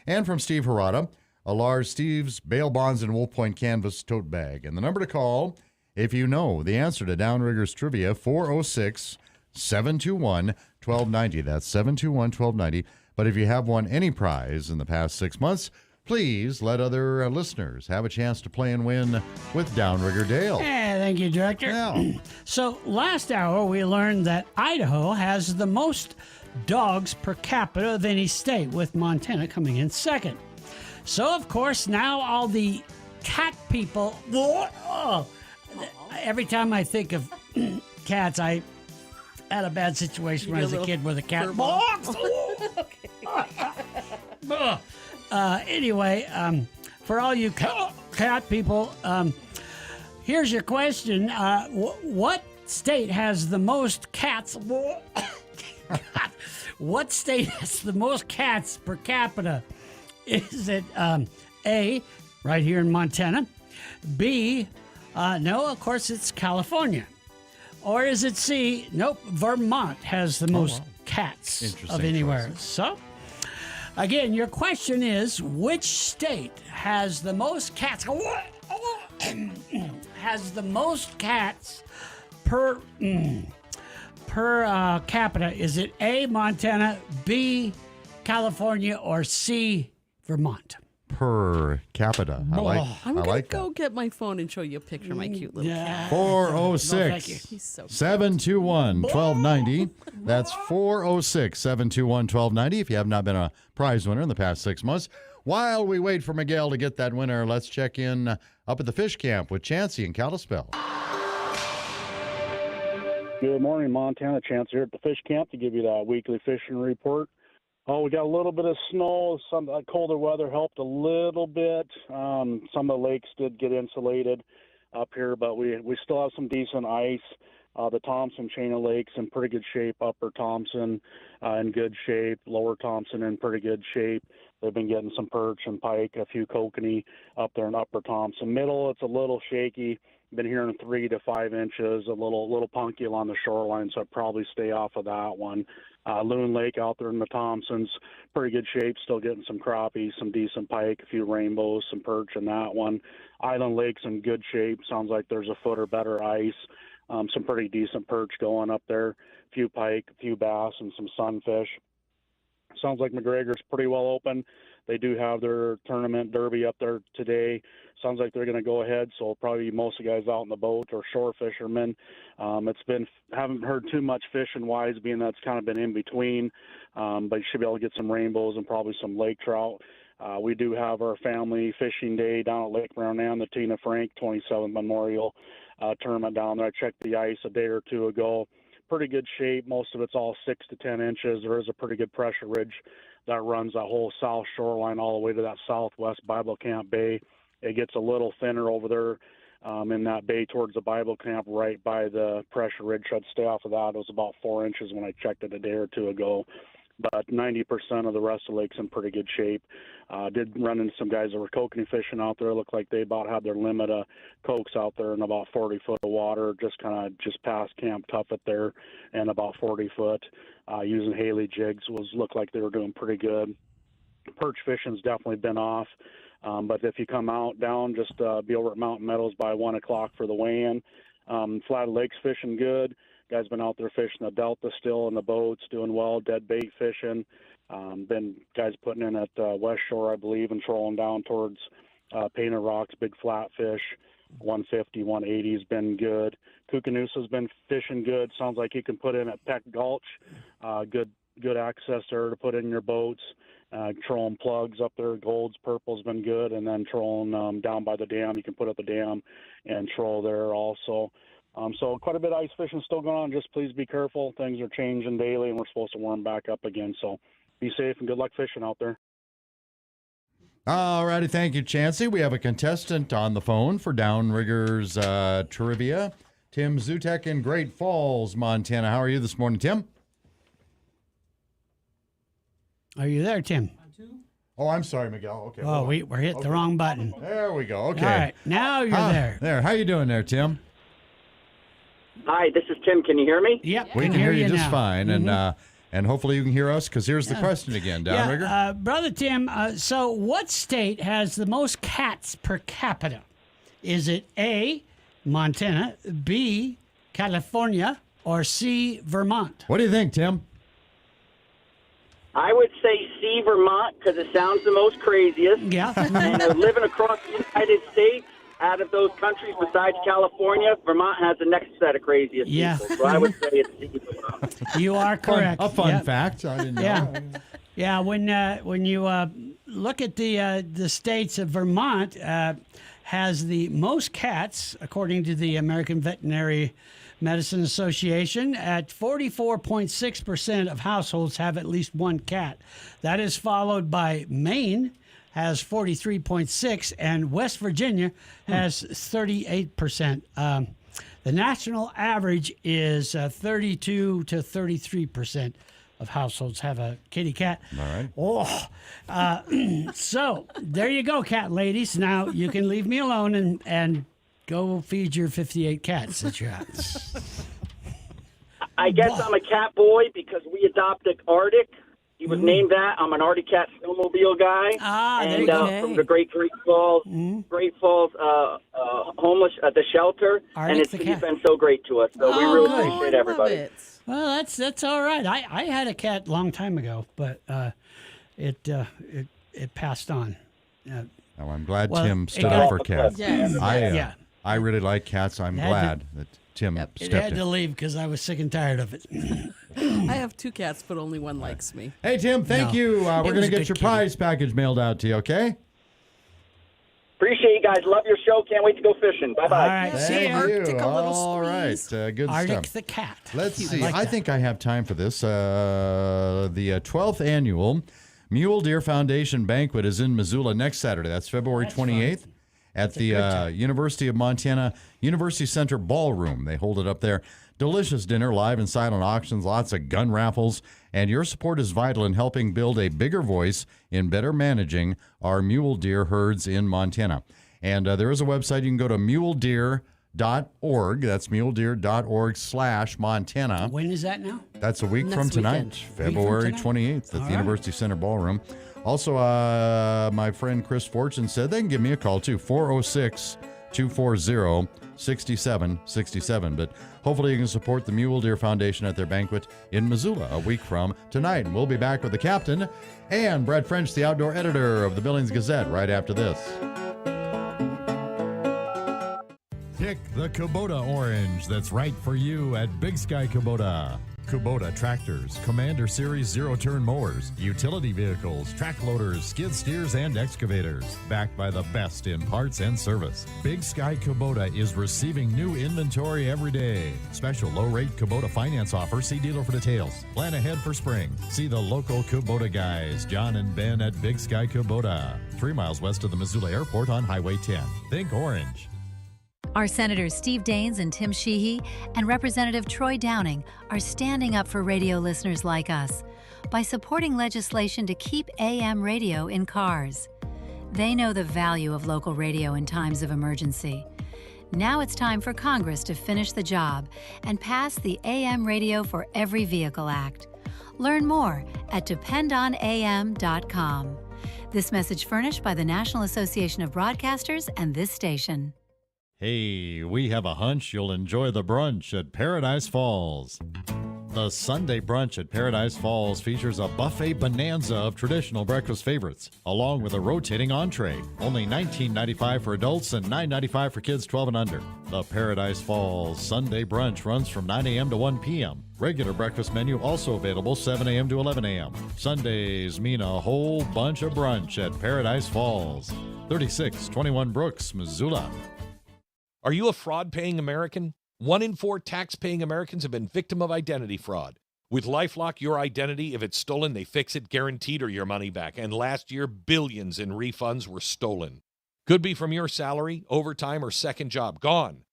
And from Steve Harada, a large Steve's Bale Bonds and Wolf Point canvas tote bag. And the number to call, if you know the answer to Downrigger's Trivia, 406-721-1290. That's 721-1290. But if you have won any prize in the past 6 months, please let other listeners have a chance to play and win with Downrigger Dale. Yeah, thank you, Director. Yeah. So last hour, we learned that Idaho has the most dogs per capita of any state, with Montana coming in second. So, of course, now all the cat people... Every time I think of cats, I had a bad situation when I was a kid with a cat. Anyway, for all you cat people, here's your question. What state has the most cats? What state has the most cats per capita? Is it A, right here in Montana? B, no, of course it's California. Or is it C? Nope, Vermont has the most cats of anywhere. Choices. So, again, your question is, which state has the most cats? Has the most cats per capita? Is it A, Montana, B, California, or C, Vermont? Per capita. I'm I gonna like go get my phone and show you a picture of my cute little cat. 406 He's so 721 1290. That's 406 721 1290. If you have not been a prize winner in the past 6 months, while we wait for Miguel to get that winner, let's check in up at the fish camp with Chancey and Kalispell. Good morning, Montana. Chance here at the fish camp to give you that weekly fishing report. Oh, we got a little bit of snow. Some colder weather helped a little bit. Some of the lakes did get insulated up here, but we still have some decent ice. The Thompson chain of lakes in pretty good shape. Upper Thompson in good shape. Lower Thompson in pretty good shape. They've been getting some perch and pike, a few kokanee up there in Upper Thompson. Middle, it's a little shaky. Been hearing 3 to 5 inches, a little punky along the shoreline, so I'd probably stay off of that one. Loon Lake out there in the Thompsons, pretty good shape, still getting some crappie, some decent pike, a few rainbows, some perch in that one. Island Lake's in good shape, sounds like there's a foot or better ice. Some pretty decent perch going up there, a few pike, a few bass, and some sunfish. Sounds like McGregor's pretty well open. They do have their tournament derby up there today. Sounds like they're going to go ahead, so probably most of the guys out in the boat or shore fishermen. Haven't heard too much fishing wise, being that's kind of been in between, but you should be able to get some rainbows and probably some lake trout. We do have our family fishing day down at Lake Brownam, the Tina Frank 27th Memorial tournament down there. I checked the ice a day or two ago. Pretty good shape. Most of it's all 6 to 10 inches. There is a pretty good pressure ridge that runs that whole south shoreline all the way to that southwest Bible Camp Bay. It gets a little thinner over there in that bay towards the Bible Camp right by the pressure ridge. I'd stay off of that. It was about 4 inches when I checked it a day or two ago. But 90% of the rest of the lake's in pretty good shape. Did run into some guys that were kokanee fishing out there. Looked like they about had their limit of cokes out there in about 40 foot of water, just past Camp Tuffet there, and about 40 foot. Using Haley jigs looked like they were doing pretty good. Perch fishing's definitely been off. But if you come out down, just be over at Mountain Meadows by 1 o'clock for the weigh-in. Flat Lake's fishing good. Guys been out there fishing the Delta still in the boats, doing well, dead bait fishing. Been guys putting in at West Shore, I believe, and trolling down towards Painted Rocks, big flatfish. 150, 180 has been good. Kookanoosa's been fishing good. Sounds like you can put in at Peck Gulch. Good access there to put in your boats. Trolling plugs up there, golds, purple's been good, and then trolling down by the dam. You can put up the dam and troll there also. So quite a bit of ice fishing still going on. Just please be careful. Things are changing daily, and we're supposed to warm back up again. So be safe and good luck fishing out there. All righty. Thank you, Chancey. We have a contestant on the phone for Downriggers Trivia. Tim Zutek in Great Falls, Montana. How are you this morning, Tim? Are you there, Tim? Oh, I'm sorry, Miguel. Okay. Oh, we're hitting the wrong button. There we go. Okay. All right. Now you're there. There. How you doing there, Tim? Hi, this is Tim. Can you hear me? Yep. We can hear you just now. fine. Mhm. And hopefully you can hear us, because here's the question again, Downrigger. Brother Tim, so what state has the most cats per capita? Is it A, Montana, B, California, or C, Vermont? What do you think, Tim? I would say C, Vermont, because it sounds the most craziest. Yeah. And living across the United States, out of those countries besides California, Vermont has the next set of craziest people. So I would say it's C, Vermont. You are correct. A fun fact. I didn't know. Yeah. Yeah, when you look at the states of Vermont, has the most cats, according to the American Veterinary Medicine Association, at 44.6% of households have at least one cat. That is followed by Maine, has 43.6%, and West Virginia has 38%. The national average is 32 to 33% of households have a kitty cat. All right. So there you go, cat ladies. Now you can leave me alone and go feed your 58 cats that you have. I guess I'm a cat boy because we adopted Arctic. He was named that. I'm an Arctic Cat snowmobile guy. And from the Great Falls, homeless at the shelter. Arctic and he's been so great to us. So we really appreciate everybody. Well, that's all right. I had a cat a long time ago, but it passed on. Well, I'm glad Well, Tim it stood got- up for cats. Yes. I really like cats. I'm It had glad that Tim It stepped had in. to leave because I was sick and tired of it. I have 2 cats, but only one likes me. Hey, Tim, thank you. We're going to get your prize package mailed out to you, okay? Appreciate you guys. Love your show. Can't wait to go fishing. Bye-bye. All right, see ya. Thank you. All right. Good Arctic stuff. the cat. Let's Cute. see. I like I that. think I have time for this. The 12th annual Mule Deer Foundation Banquet is in Missoula next Saturday. That's February 28th at the University of Montana University Center Ballroom. They hold it up there. Delicious dinner, live and silent auctions, lots of gun raffles, and your support is vital in helping build a bigger voice in better managing our mule deer herds in Montana. And there is a website. You can go to muledeer.org. That's muledeer.org/Montana. When is that now? That's a week Next from tonight, weekend. February Week from 28th at All the right. University Center Ballroom. Also, my friend Chris Fortune said they can give me a call too, 240-6767. But hopefully you can support the Mule Deer Foundation at their banquet in Missoula a week from tonight. And we'll be back with the captain and Brett French, the outdoor editor of the Billings Gazette, right after this. Pick the Kubota orange that's right for you at Big Sky Kubota. Kubota tractors, Commander Series zero-turn mowers, utility vehicles, track loaders, skid steers, and excavators. Backed by the best in parts and service. Big Sky Kubota is receiving new inventory every day. Special low-rate Kubota finance offer. See dealer for details. Plan ahead for spring. See the local Kubota guys, John and Ben at Big Sky Kubota. 3 miles west of the Missoula Airport on Highway 10. Think orange. Our Senators Steve Daines and Tim Sheehy and Representative Troy Downing are standing up for radio listeners like us by supporting legislation to keep AM radio in cars. They know the value of local radio in times of emergency. Now it's time for Congress to finish the job and pass the AM Radio for Every Vehicle Act. Learn more at dependonam.com. This message furnished by the National Association of Broadcasters and this station. Hey, we have a hunch you'll enjoy the brunch at Paradise Falls. The Sunday brunch at Paradise Falls features a buffet bonanza of traditional breakfast favorites, along with a rotating entree. Only $19.95 for adults and $9.95 for kids 12 and under. The Paradise Falls Sunday brunch runs from 9 a.m. to 1 p.m. Regular breakfast menu also available 7 a.m. to 11 a.m. Sundays mean a whole bunch of brunch at Paradise Falls. 3621 Brooks, Missoula. Are you a fraud-paying American? 1 in 4 tax-paying Americans have been victim of identity fraud. With LifeLock, your identity, if it's stolen, they fix it guaranteed or your money back. And last year, billions in refunds were stolen. Could be from your salary, overtime, or second job. Gone.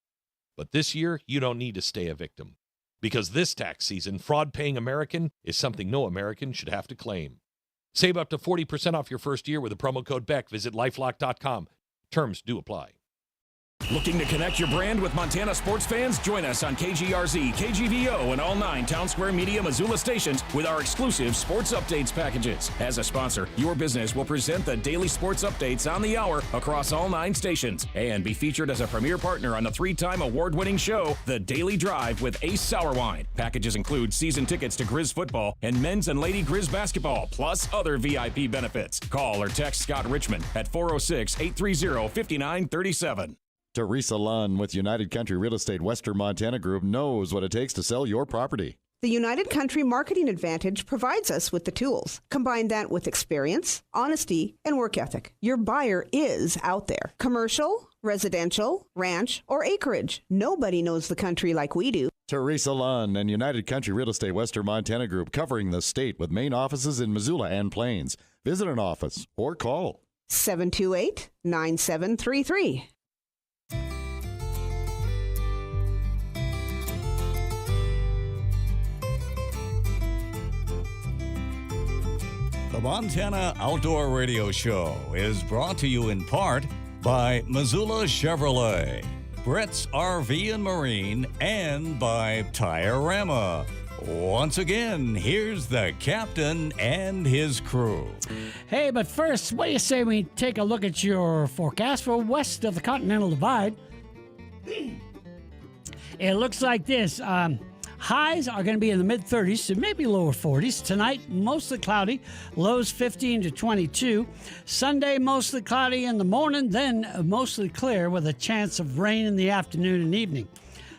But this year, you don't need to stay a victim. Because this tax season, fraud-paying American is something no American should have to claim. Save up to 40% off your first year with the promo code BECK. Visit LifeLock.com. Terms do apply. Looking to connect your brand with Montana sports fans? Join us on KGRZ, KGVO, and all 9 Town Square Media Missoula stations with our exclusive sports updates packages. As a sponsor, your business will present the daily sports updates on the hour across all 9 stations and be featured as a premier partner on the 3-time award-winning show, The Daily Drive with Ace Sour Wine. Packages include season tickets to Grizz football and men's and lady Grizz basketball, plus other VIP benefits. Call or text Scott Richmond at 406-830-5937. Teresa Lunn with United Country Real Estate Western Montana Group knows what it takes to sell your property. The United Country Marketing Advantage provides us with the tools. Combine that with experience, honesty, and work ethic. Your buyer is out there. Commercial, residential, ranch, or acreage. Nobody knows the country like we do. Teresa Lunn and United Country Real Estate Western Montana Group, covering the state with main offices in Missoula and Plains. Visit an office or call 728-9733. The Montana Outdoor Radio Show is brought to you in part by Missoula Chevrolet, Brett's RV and Marine, and by Tire-Rama. Once again, here's the captain and his crew. Hey, but first, what do you say we take a look at your forecast for west of the Continental Divide? It looks like this. Highs are going to be in the mid-30s to maybe lower 40s. Tonight, mostly cloudy, lows 15 to 22. Sunday, mostly cloudy in the morning, then mostly clear with a chance of rain in the afternoon and evening.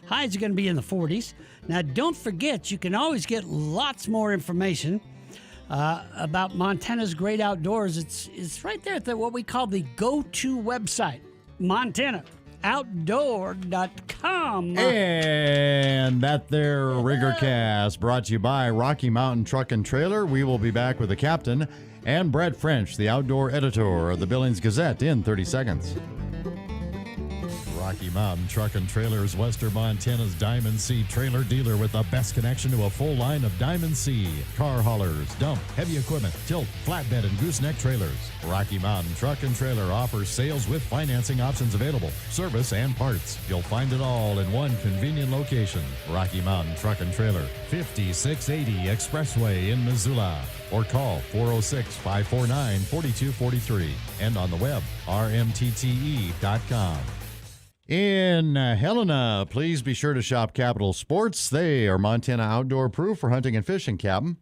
Highs are going to be in the 40s. Now, don't forget, you can always get lots more information about Montana's great outdoors. It's right there at what we call the go-to website, MontanaOutdoor.com. And that there Riggercast brought to you by Rocky Mountain Truck and Trailer. We will be back with the captain and Brett French, the outdoor editor of the Billings Gazette, in 30 seconds. Rocky Mountain Truck and Trailer is Western Montana's Diamond C trailer dealer with the best connection to a full line of Diamond C car haulers, dump, heavy equipment, tilt, flatbed, and gooseneck trailers. Rocky Mountain Truck and Trailer offers sales with financing options available, service and parts. You'll find it all in one convenient location. Rocky Mountain Truck and Trailer, 5680 Expressway in Missoula. Or call 406-549-4243 and on the web, rmtte.com. In Helena, please be sure to shop Capital Sports. They are Montana outdoor proof for hunting and fishing, Captain.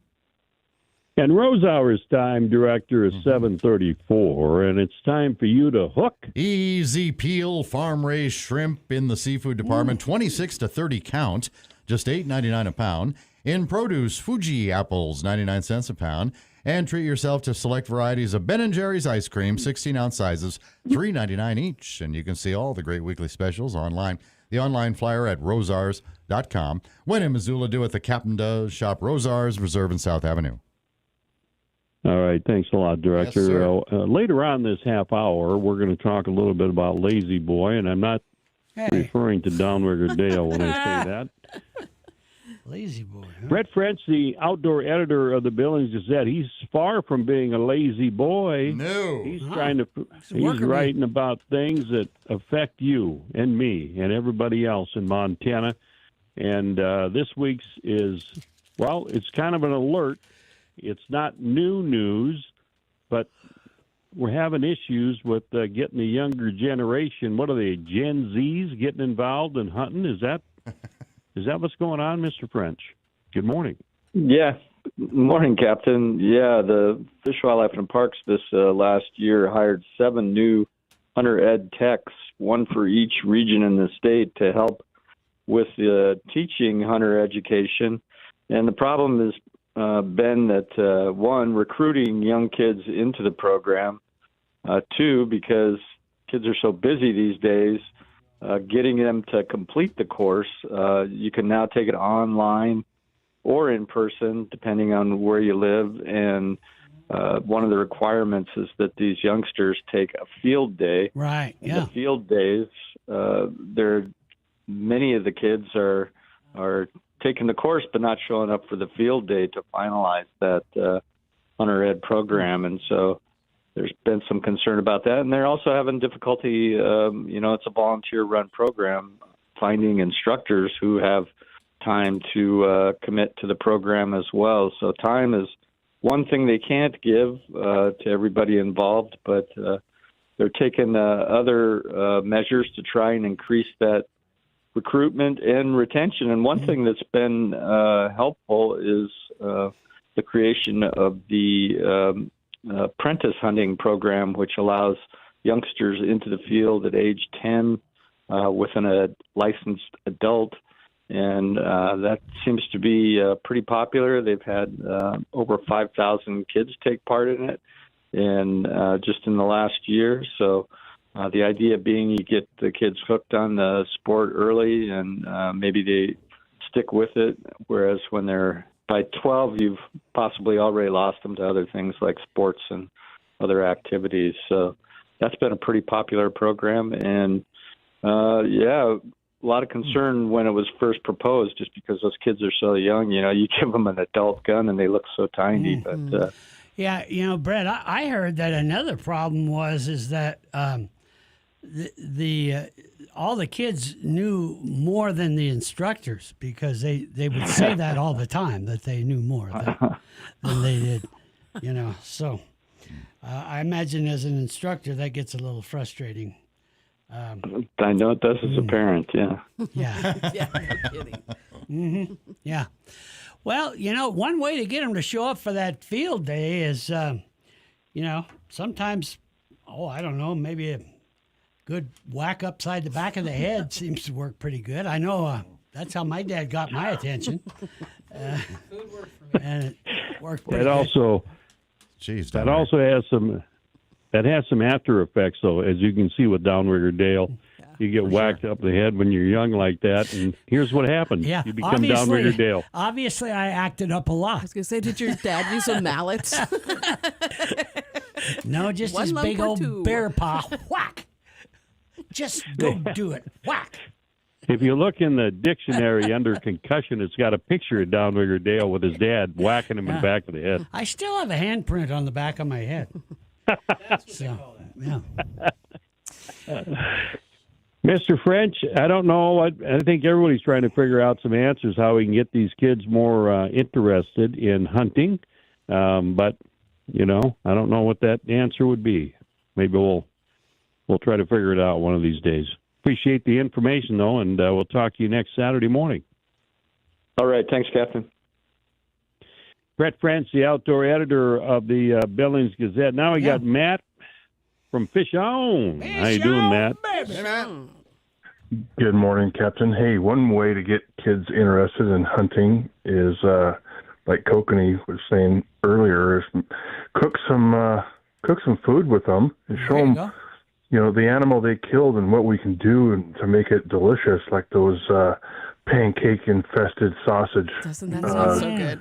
And Rose Hour's time, Director, is 7:34, and it's time for you to hook. Easy peel farm-raised shrimp in the seafood department, 26 to 30 count, just $8.99 a pound. In produce, Fuji apples, 99 cents a pound. And treat yourself to select varieties of Ben & Jerry's ice cream, 16-ounce sizes, $3.99 each. And you can see all the great weekly specials online. The online flyer at rosars.com. When in Missoula, do what the captain does. Shop Rosars, Reserve and South Avenue. All right, thanks a lot, Director. Yes, later on this half hour, we're going to talk a little bit about Lazy Boy, and I'm not referring to Downrigger Dale when I say that. Lazy Boy. Huh? Brett French, the outdoor editor of the Billings Gazette, he's far from being a lazy boy. No. He's he's writing about things that affect you and me and everybody else in Montana. And this week's is, well, it's kind of an alert. It's not new news, but we're having issues with getting the younger generation. What are they, Gen Zs, getting involved in hunting? Is that what's going on, Mr. French? Good morning. Yeah. Morning, Captain. Yeah, the Fish, Wildlife, and Parks this last year hired 7 new hunter ed techs, one for each region in the state, to help with teaching hunter education. And the problem has been that, one, recruiting young kids into the program, 2, because kids are so busy these days, getting them to complete the course. You can now take it online or in person, depending on where you live. And one of the requirements is that these youngsters take a field day. Right, yeah. The field days, many of the kids are taking the course but not showing up for the field day to finalize that hunter ed program. And so there's been some concern about that. And they're also having difficulty, it's a volunteer-run program, finding instructors who have time to commit to the program as well. So time is one thing they can't give to everybody involved, but they're taking other measures to try and increase that recruitment and retention. And one thing that's been helpful is the creation of the apprentice hunting program, which allows youngsters into the field at age 10 with a licensed adult. And that seems to be pretty popular. They've had over 5,000 kids take part in it just in the last year. So the idea being you get the kids hooked on the sport early and maybe they stick with it, whereas when they're by 12, you've possibly already lost them to other things like sports and other activities. So that's been a pretty popular program. And, a lot of concern when it was first proposed, just because those kids are so young. You give them an adult gun and they look so tiny. But yeah, Brett, I heard that another problem is that all the kids knew more than the instructors, because they would say that all the time, that they knew more than they did. So I imagine as an instructor that gets a little frustrating. I know it does as a parent, yeah. Yeah. Yeah, no kidding. Mm-hmm. Yeah. Well, one way to get them to show up for that field day is, sometimes, I don't know, maybe a good whack upside the back of the head seems to work pretty good. I know that's how my dad got my attention. Food worked for me. And it worked pretty That good. also, Jeez, that also has some after effects, though, as you can see with Downrigger Dale. You get whacked up the head when you're young like that, and here's what happens. Yeah, You become Downrigger Dale. Obviously, I acted up a lot. I was going to say, did your dad use a mallet? No, just One his lump big or old two? bear paw. Whack! Just go do it. Whack! If you look in the dictionary under concussion, it's got a picture of Downrigger Dale with his dad whacking him in the back of the head. I still have a handprint on the back of my head. That's what So, they call that. yeah. Mr. French, I don't know. I think everybody's trying to figure out some answers how we can get these kids more interested in hunting. But, I don't know what that answer would be. Maybe we'll try to figure it out one of these days. Appreciate the information, though, and we'll talk to you next Saturday morning. All right. Thanks, Captain. Brett France, the outdoor editor of the Billings Gazette. Now we got Matt from Fish On. How you doing, Matt? Hey, Matt. Good morning, Captain. Hey, one way to get kids interested in hunting is, like Kokanee was saying earlier, is cook some food with them and show them, the animal they killed and what we can do to make it delicious, like those pancake-infested sausage. Doesn't that sound so good?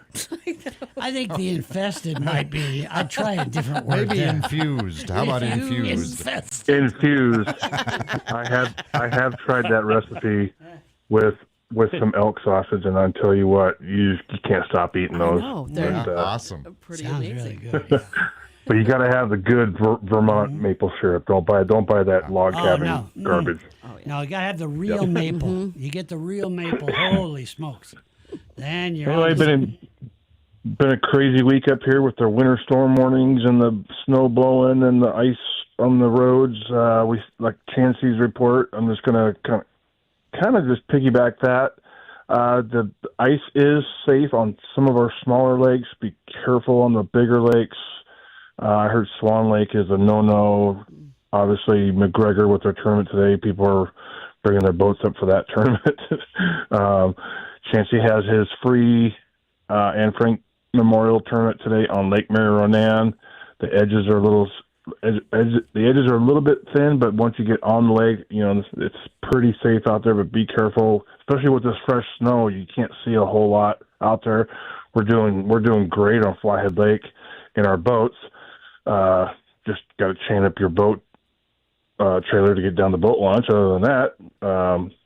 I think the infested might be. I'd try a different word. Maybe there. infused. How about infused? Infused. I have tried that recipe with some elk sausage, and I'll tell you what, you can't stop eating those. know, they're awesome. Pretty Sounds amazing. really good. But you got to have the good Vermont maple syrup. Don't buy that log cabin garbage. No, you got to have the real maple. You get the real maple. Holy smokes. Then you're Anyway, been a crazy week up here with the winter storm warnings and the snow blowing and the ice on the roads. We like Chancey's report. I'm just going to kind of just piggyback that. The ice is safe on some of our smaller lakes. Be careful on the bigger lakes. I heard Swan Lake is a no-no. Obviously, McGregor with their tournament today, people are bringing their boats up for that tournament. Chancey has his free Anne Frank Memorial Tournament today on Lake Mary Ronan. The edges are a little bit thin, but once you get on the lake, it's pretty safe out there. But be careful, especially with this fresh snow. You can't see a whole lot out there. We're doing great on Flyhead Lake in our boats. Just got to chain up your boat trailer to get down the boat launch. Other than that,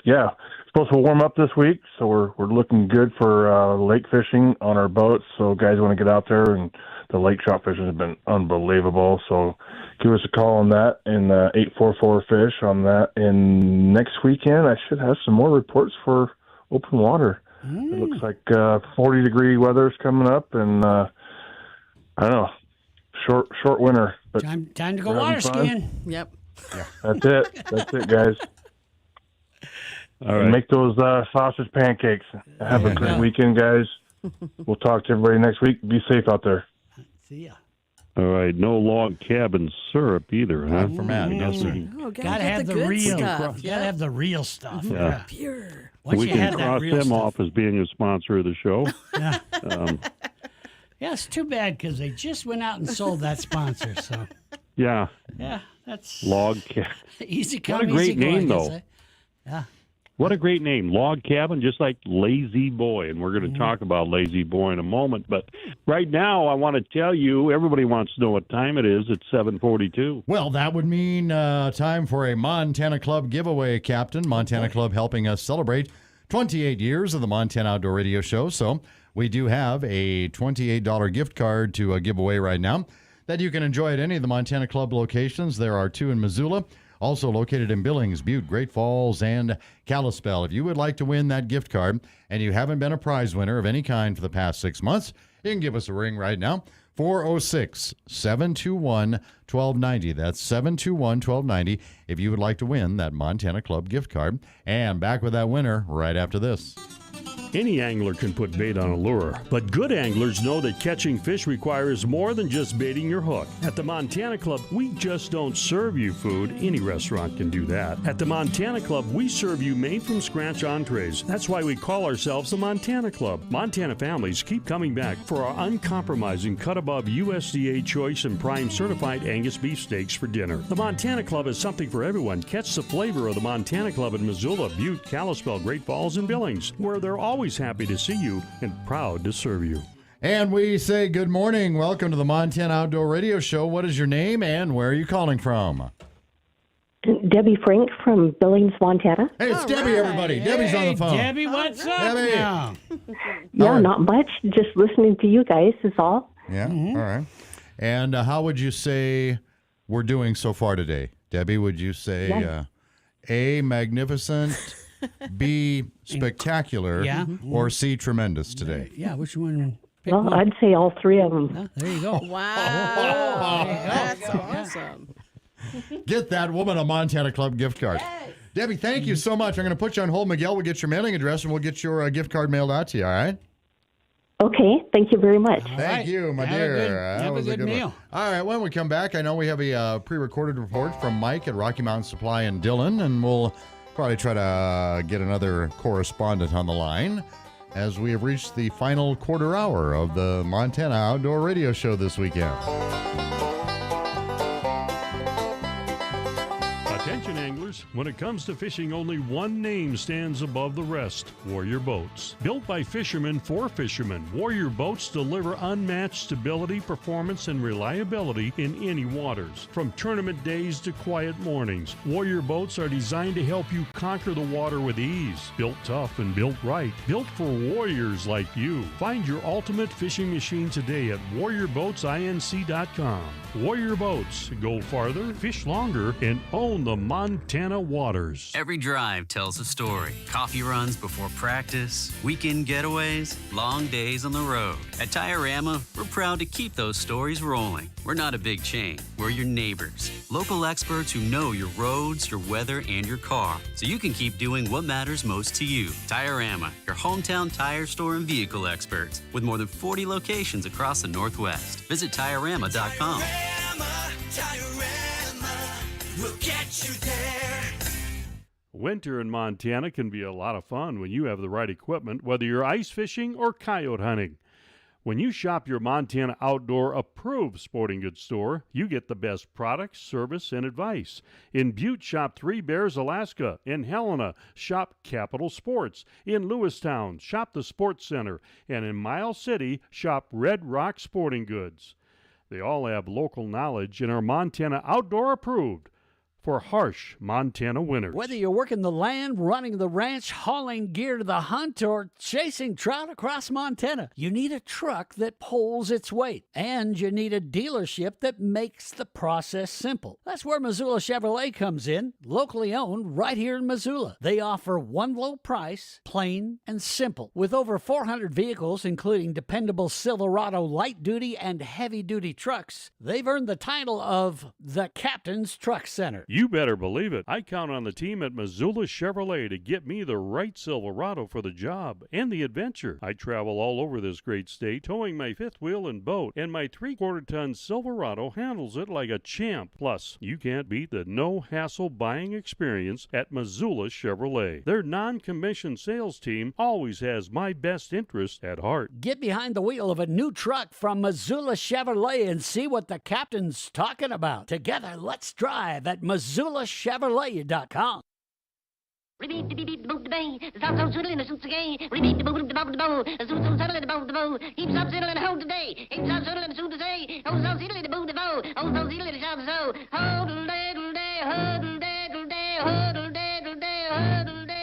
it's supposed to warm up this week, so we're looking good for lake fishing on our boats. So guys want to get out there, and the lake trout fishing has been unbelievable. So give us a call on that in 844-FISH on that. And next weekend, I should have some more reports for open water. It looks like 40-degree weather is coming up, and I don't know, short winter. But time to go water skiing. Yep. Yeah, that's it, guys. All right. Make those sausage pancakes. Have a great weekend, guys. We'll talk to everybody next week. Be safe out there. See ya. All right, no log cabin syrup either, huh? Not for Matt, no, sir. Gotta have the real. Gotta have the real stuff. Yeah. Pure. Once We you can have that cross real them stuff. off as being a sponsor of the show. Yeah. Yeah, it's too bad because they just went out and sold that sponsor. So Yeah. yeah, that's Log cabin. easy What come, a great easy go, name, I guess, though. eh? Yeah. What a great name, Log Cabin, just like Lazy Boy. And we're going to talk about Lazy Boy in a moment. But right now, I want to tell you, everybody wants to know what time it is. It's 7:42. Well, that would mean time for a Montana Club giveaway, Captain. Montana Club helping us celebrate 28 years of the Montana Outdoor Radio Show. So we do have a $28 gift card to give away right now that you can enjoy at any of the Montana Club locations. There are 2 in Missoula, also located in Billings, Butte, Great Falls, and Kalispell. If you would like to win that gift card and you haven't been a prize winner of any kind for the past 6 months, you can give us a ring right now, 406-721-1290. That's 721-1290 if you would like to win that Montana Club gift card. And back with that winner right after this. Any angler can put bait on a lure, but good anglers know that catching fish requires more than just baiting your hook. At the Montana Club, we just don't serve you food. Any restaurant can do that. At the Montana Club, we serve you made-from-scratch entrees. That's why we call ourselves the Montana Club. Montana families keep coming back for our uncompromising cut-above USDA Choice and Prime certified Angus beef steaks for dinner. The Montana Club is something for everyone. Catch the flavor of the Montana Club in Missoula, Butte, Kalispell, Great Falls, and Billings, where they're always happy to see you and proud to serve you. And we say good morning. Welcome to the Montana Outdoor Radio Show. What is your name and where are you calling from? Debbie Frank from Billings, Montana. Hey, it's Debbie, everybody. Debbie's on the phone. Debbie, what's up Debbie. now? Yeah, not much. Just listening to you guys is all. Yeah, all right. And how would you say we're doing so far today? Debbie, would you say A, magnificent, B, spectacular, or C, tremendous today? Yeah, which one? Well, I'd say all 3 of them. There you go. Wow. That's awesome. Get that woman a Montana Club gift card. Debbie, thank you so much. I'm going to put you on hold. Miguel will get your mailing address, and we'll get your gift card mailed out to you, all right? Okay, thank you very much. Thank you, my dear. That was a good meal. All right, when we come back, I know we have a pre-recorded report from Mike at Rocky Mountain Supply in Dillon, and we'll probably try to get another correspondent on the line as we have reached the final quarter hour of the Montana Outdoor Radio Show this weekend. Attention anglers, when it comes to fishing, only one name stands above the rest: Warrior Boats. Built by fishermen for fishermen, Warrior Boats deliver unmatched stability, performance, and reliability in any waters. From tournament days to quiet mornings, Warrior Boats are designed to help you conquer the water with ease. Built tough and built right. Built for warriors like you. Find your ultimate fishing machine today at warriorboatsinc.com. Warrior Boats. Go farther, fish longer, and own the Montana waters. Every drive tells a story. Coffee runs before practice, weekend getaways, long days on the road. At Tiorama, we're proud to keep those stories rolling. We're not a big chain. We're your neighbors. Local experts who know your roads, your weather, and your car, so you can keep doing what matters most to you. Tiorama, your hometown tire store and vehicle experts, with more than 40 locations across the Northwest. Visit Tiorama.com. We'll get you there. Winter in Montana can be a lot of fun when you have the right equipment, whether you're ice fishing or coyote hunting. When you shop your Montana Outdoor Approved sporting goods store, you get the best products, service, and advice. In Butte, shop Three Bears Alaska. In Helena, shop Capital Sports. In Lewistown, shop the Sports Center. And in Miles City, shop Red Rock Sporting Goods. They all have local knowledge and are Montana Outdoor Approved for harsh Montana winters. Whether you're working the land, running the ranch, hauling gear to the hunt, or chasing trout across Montana, you need a truck that pulls its weight. And you need a dealership that makes the process simple. That's where Missoula Chevrolet comes in, locally owned right here in Missoula. They offer one low price, plain and simple. With over 400 vehicles, including dependable Silverado light-duty and heavy-duty trucks, they've earned the title of the Captain's Truck Center. You better believe it. I count on the team at Missoula Chevrolet to get me the right Silverado for the job and the adventure. I travel all over this great state, towing my fifth wheel and boat, and my 3/4-ton Silverado handles it like a champ. Plus, you can't beat the no-hassle buying experience at Missoula Chevrolet. Their non-commissioned sales team always has my best interest at heart. Get behind the wheel of a new truck from Missoula Chevrolet and see what the captain's talking about. Together, let's drive at MissoulaChevrolet.com. Repeat the beat, the boat, the bang. The sound so swiddling, the suits again. Repeat the boat, the boat, the boat. The suits so settling, the boat, the boat. Keeps up settling, the hold today. Keeps up settling, the suit to say. Oh, so settling, the boat, the boat. Oh, so settling, the shout to so. Hodl day, hodl day, hodl day, hodl day, hodl day, hodl day, hodl day.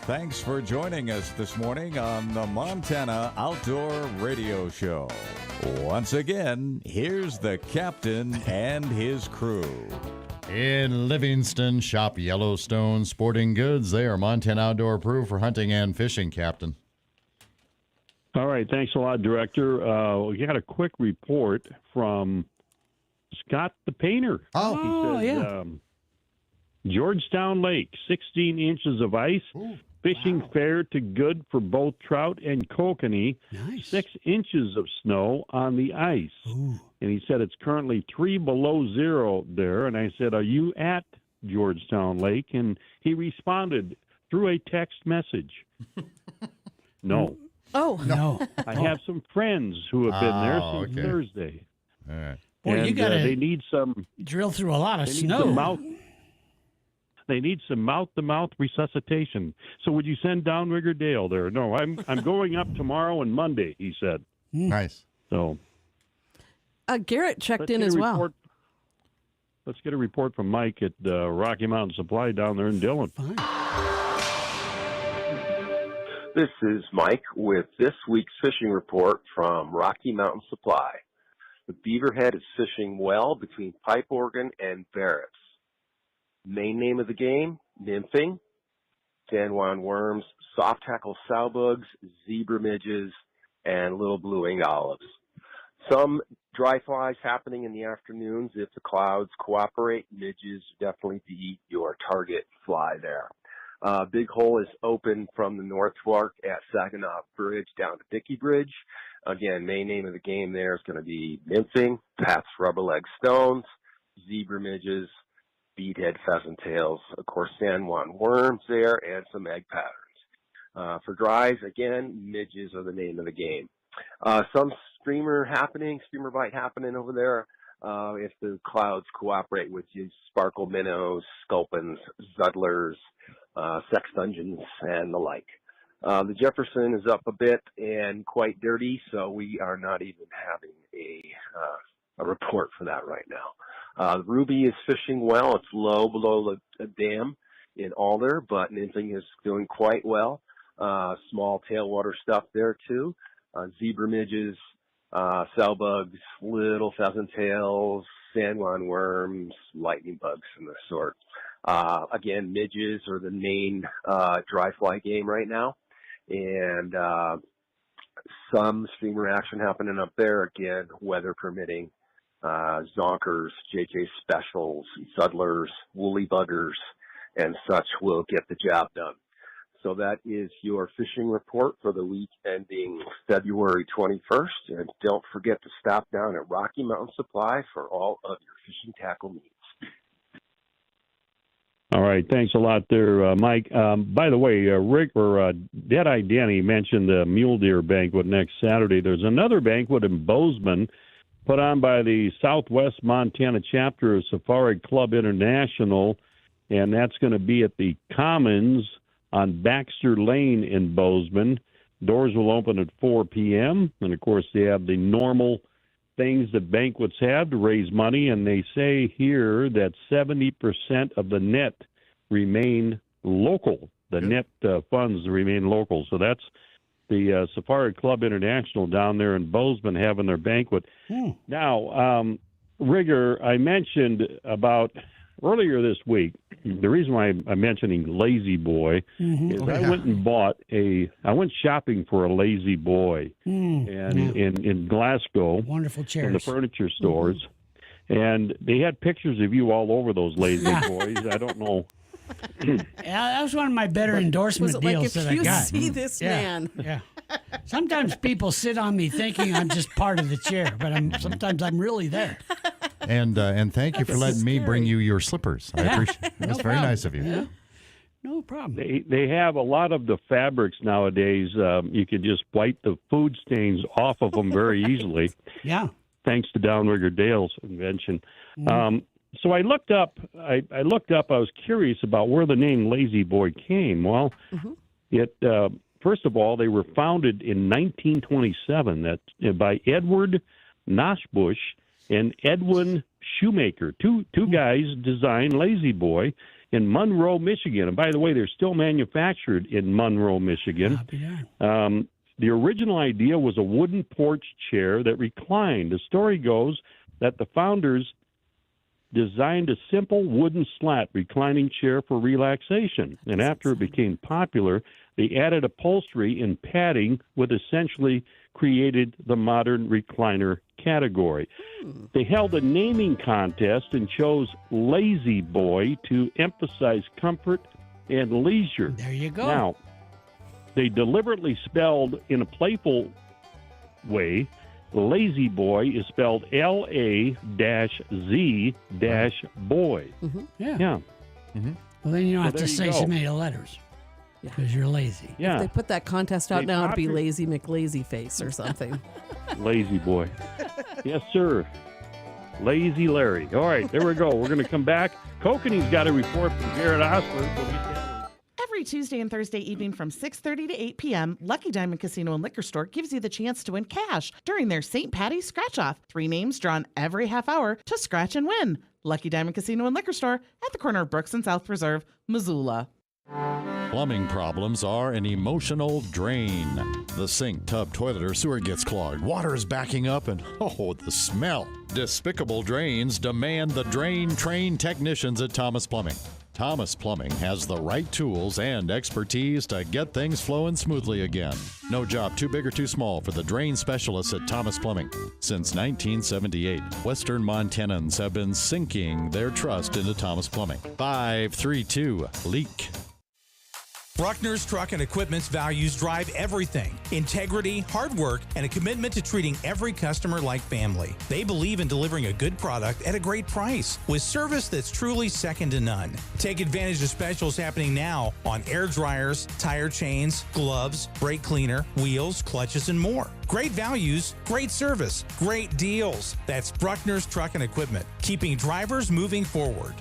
Thanks for joining us this morning on the Montana Outdoor Radio Show. Once again, here's the captain and his crew. In Livingston, shop Yellowstone Sporting Goods. They are Montana Outdoor Approved for hunting and fishing, Captain. All right. Thanks a lot, Director. We got a quick report from Scott the Painter. Oh, he says, Georgetown Lake, 16 inches of ice. Ooh. Fishing fair to good for both trout and kokanee. Nice. 6 inches of snow on the ice. Ooh. And he said it's currently 3 below zero there. And I said, are you at Georgetown Lake? And he responded through a text message. No. Oh. No. I have some friends who have been there since Thursday. All right. Boy, and you got to they need some drill through a lot of they need snow. some They need some mouth-to-mouth resuscitation. So would you send Downrigger Dale there? No, I'm going up tomorrow and Monday, he said. Nice. So Garrett checked let's in get as a well. report- Let's get a report from Mike at Rocky Mountain Supply down there in Dillon. This is Mike with this week's fishing report from Rocky Mountain Supply. The Beaverhead is fishing well between Pipe Organ and Barrett's. Main name of the game, nymphing, San Juan worms, soft tackle sow bugs, zebra midges, and little blue-winged olives. Some dry flies happening in the afternoons if the clouds cooperate. Midges definitely be your target fly there. Big hole is open from the North Fork at Saginaw Bridge down to Dickey Bridge. Again, main name of the game there is going to be mincing, Pat's rubber-leg stones, zebra midges, beadhead pheasant tails, of course, San Juan worms there, and some egg patterns. For dries, again, midges are the name of the game. Some streamer bite happening over there. If the clouds cooperate with you, sparkle minnows, sculpins, zuddlers, sex dungeons, and the like. The Jefferson is up a bit and quite dirty, so we are not even having a report for that right now. The Ruby is fishing well. It's low below the dam in Alder, but nymphing is doing quite well. Small tailwater stuff there too. Zebra midges, cell bugs, little pheasant tails, San Juan worms, lightning bugs, and the sort. Again, midges are the main dry fly game right now, and some streamer action happening up there. Again, weather permitting. Zonkers, JJ specials, Zuddlers, woolly buggers, and such will get the job done. So that is your fishing report for the week ending February 21st. And don't forget to stop down at Rocky Mountain Supply for all of your fishing tackle needs. All right, thanks a lot there, Mike. By the way, Rick or Deadeye Danny mentioned the Mule Deer Banquet next Saturday. There's another banquet in Bozeman put on by the Southwest Montana chapter of Safari Club International, and that's going to be at the Commons on Baxter Lane in Bozeman. Doors will open at 4 p.m., and, of course, they have the normal things that banquets have to raise money, and they say here that 70% of the net remain local. The net funds remain local. So that's the Safari Club International down there in Bozeman having their banquet. Now, Rigger, I mentioned about earlier this week, the reason why I'm mentioning Lazy Boy is I went shopping for a Lazy Boy and in Glasgow. Wonderful chairs. In the furniture stores. And they had pictures of you all over those Lazy Boys. I don't know. Yeah, that was one of my better endorsement deals that I got. Was it like, if you see this man? Yeah. Sometimes people sit on me thinking I'm just part of the chair, but sometimes I'm really there. And thank you for letting me bring you your slippers. I appreciate it. That's very nice of you. Yeah. No problem. They have a lot of the fabrics nowadays. You can just wipe the food stains off of them very easily. Yeah. Thanks to Downrigger Dale's invention. So I looked up. I was curious about where the name Lazy Boy came. Well, first of all, they were founded in 1927 by Edward Noshbush and Edwin Shoemaker. Two guys designed Lazy Boy in Monroe, Michigan. And by the way, they're still manufactured in Monroe, Michigan. The original idea was a wooden porch chair that reclined. The story goes that the founders designed a simple wooden slat reclining chair for relaxation. And after it became popular, they added upholstery and padding, with essentially created the modern recliner category. They held a naming contest and chose Lazy Boy to emphasize comfort and leisure. There you go. Now, they deliberately spelled in a playful way. Lazy Boy is spelled L-A-Z-boy. Yeah. Well, then you don't have to say so many letters because you're lazy. Yeah. If they put that contest out now, it'd be Lazy McLazyface or something. Lazy Boy. Yes, sir. Lazy Larry. All right, there we go. We're going to come back. Kokanee's got a report from Garrett Osler. We'll get that. Every Tuesday and Thursday evening from 6:30 to 8 p.m., Lucky Diamond Casino and Liquor Store gives you the chance to win cash during their St. Patty's Scratch-Off. 3 names drawn every half hour to scratch and win. Lucky Diamond Casino and Liquor Store at the corner of Brooks and South Preserve, Missoula. Plumbing problems are an emotional drain. The sink, tub, toilet, or sewer gets clogged. Water is backing up, and the smell. Despicable drains demand the drain trained technicians at Thomas Plumbing. Thomas Plumbing has the right tools and expertise to get things flowing smoothly again. No job too big or too small for the drain specialists at Thomas Plumbing. Since 1978, Western Montanans have been sinking their trust into Thomas Plumbing. 532-LEAK. Bruckner's Truck and Equipment's values drive everything. Integrity, hard work, and a commitment to treating every customer like family. They believe in delivering a good product at a great price with service that's truly second to none. Take advantage of specials happening now on air dryers, tire chains, gloves, brake cleaner, wheels, clutches, and more. Great values, great service, great deals. That's Bruckner's Truck and Equipment, keeping drivers moving forward.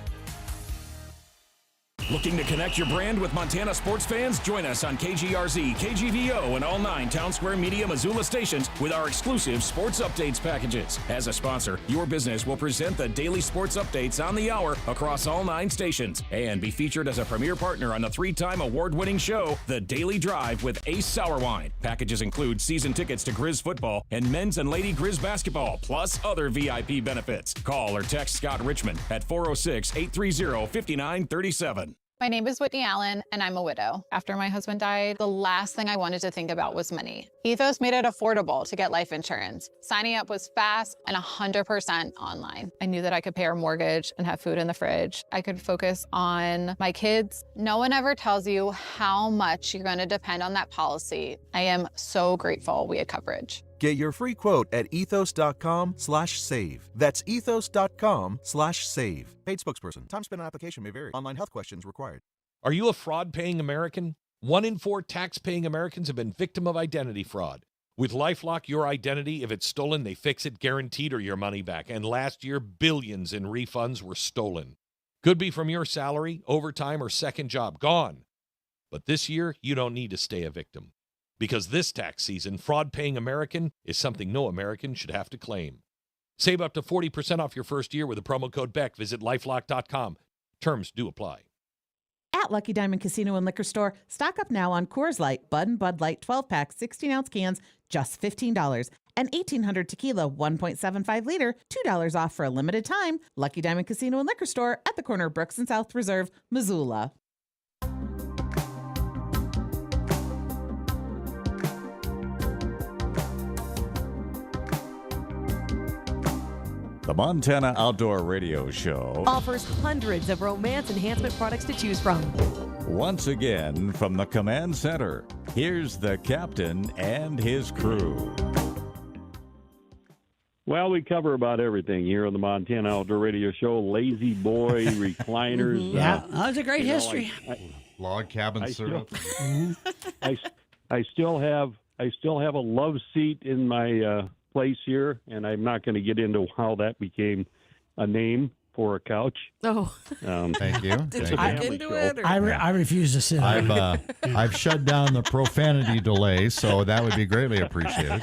Looking to connect your brand with Montana sports fans? Join us on KGRZ, KGVO, and all 9 Town Square Media Missoula stations with our exclusive sports updates packages. As a sponsor, your business will present the daily sports updates on the hour across all 9 stations and be featured as a premier partner on the 3-time award-winning show, The Daily Drive with Ace Sour Wine. Packages include season tickets to Grizz football and men's and lady Grizz basketball, plus other VIP benefits. Call or text Scott Richmond at 406-830-5937. My name is Whitney Allen, and I'm a widow. After my husband died, the last thing I wanted to think about was money. Ethos made it affordable to get life insurance. Signing up was fast and 100% online. I knew that I could pay our mortgage and have food in the fridge. I could focus on my kids. No one ever tells you how much you're going to depend on that policy. I am so grateful we had coverage. Get your free quote at ethos.com/save. That's ethos.com/save. Paid spokesperson. Time spent on application may vary. Online health questions required. Are you a fraud-paying American? 1 in 4 tax-paying Americans have been victim of identity fraud. With LifeLock, your identity, if it's stolen, they fix it guaranteed or your money back. And last year, billions in refunds were stolen. Could be from your salary, overtime, or second job. Gone. But this year, you don't need to stay a victim. Because this tax season, fraud-paying American is something no American should have to claim. Save up to 40% off your first year with the promo code BECK. Visit lifelock.com. Terms do apply. At Lucky Diamond Casino and Liquor Store, stock up now on Coors Light, Bud and Bud Light 12-pack, 16-ounce cans, just $15. And 1800 tequila, 1.75 liter, $2 off for a limited time. Lucky Diamond Casino and Liquor Store at the corner of Brooks and South Reserve, Missoula. The Montana Outdoor Radio Show offers hundreds of romance enhancement products to choose from. Once again from the command center, here's the captain and his crew. Well, we cover about everything here on the Montana Outdoor Radio Show. Lazy boy, recliners. Yeah, that's a great history. Log cabin syrup. I still have a love seat in my place here, and I'm not going to get into how that became a name for a couch. Oh, thank you. Did you look into it? Or? I refuse to sit. I've shut down the profanity delay, so that would be greatly appreciated.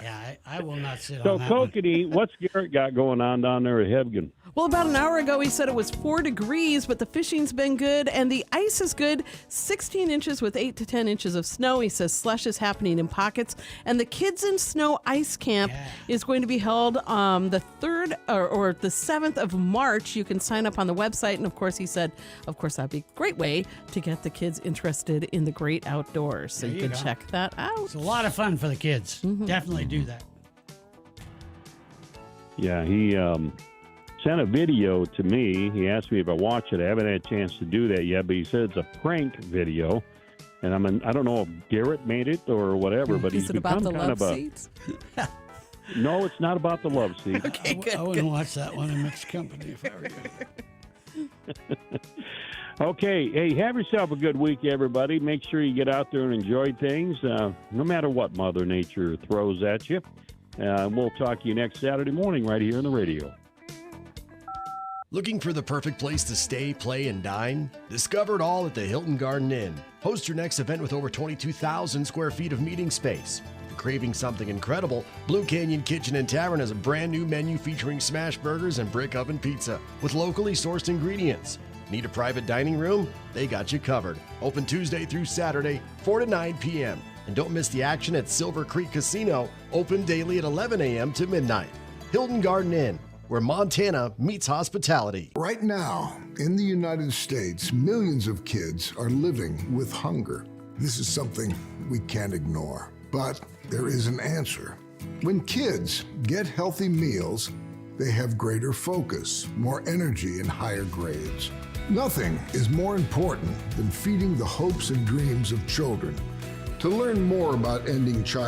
Yeah, I will not sit So, on that Kokanee, what's Garrett got going on down there at Hebgen? Well, about an hour ago, he said it was 4 degrees, but the fishing's been good and the ice is good. 16 inches with 8 to 10 inches of snow. He says slush is happening in pockets. And the Kids in Snow Ice Camp is going to be held the 3rd or the 7th of March. You can sign up on the website. And of course, he said, that'd be a great way to get the kids interested in the great outdoors. So you can check that out. It's a lot of fun for the kids. Mm-hmm. Definitely do that. Yeah, he sent a video to me. He asked me if I watched it. I haven't had a chance to do that yet, but he said it's a prank video. And I don't know if Garrett made it or whatever, but he's become kind of seats? No, it's not about the love seat. Okay, good. I wouldn't watch that one in mixed company if I were you. Okay, hey, have yourself a good week, everybody. Make sure you get out there and enjoy things, no matter what Mother Nature throws at you. We'll talk to you next Saturday morning right here on the radio. Looking for the perfect place to stay, play, and dine? Discover it all at the Hilton Garden Inn. Host your next event with over 22,000 square feet of meeting space. If you're craving something incredible, Blue Canyon Kitchen and Tavern has a brand new menu featuring smash burgers and brick oven pizza with locally sourced ingredients. Need a private dining room? They got you covered. Open Tuesday through Saturday, 4 to 9 p.m. And don't miss the action at Silver Creek Casino, open daily at 11 a.m. to midnight. Hilton Garden Inn, where Montana meets hospitality. Right now, in the United States, millions of kids are living with hunger. This is something we can't ignore, but there is an answer. When kids get healthy meals, they have greater focus, more energy, and higher grades. Nothing is more important than feeding the hopes and dreams of children. To learn more about ending child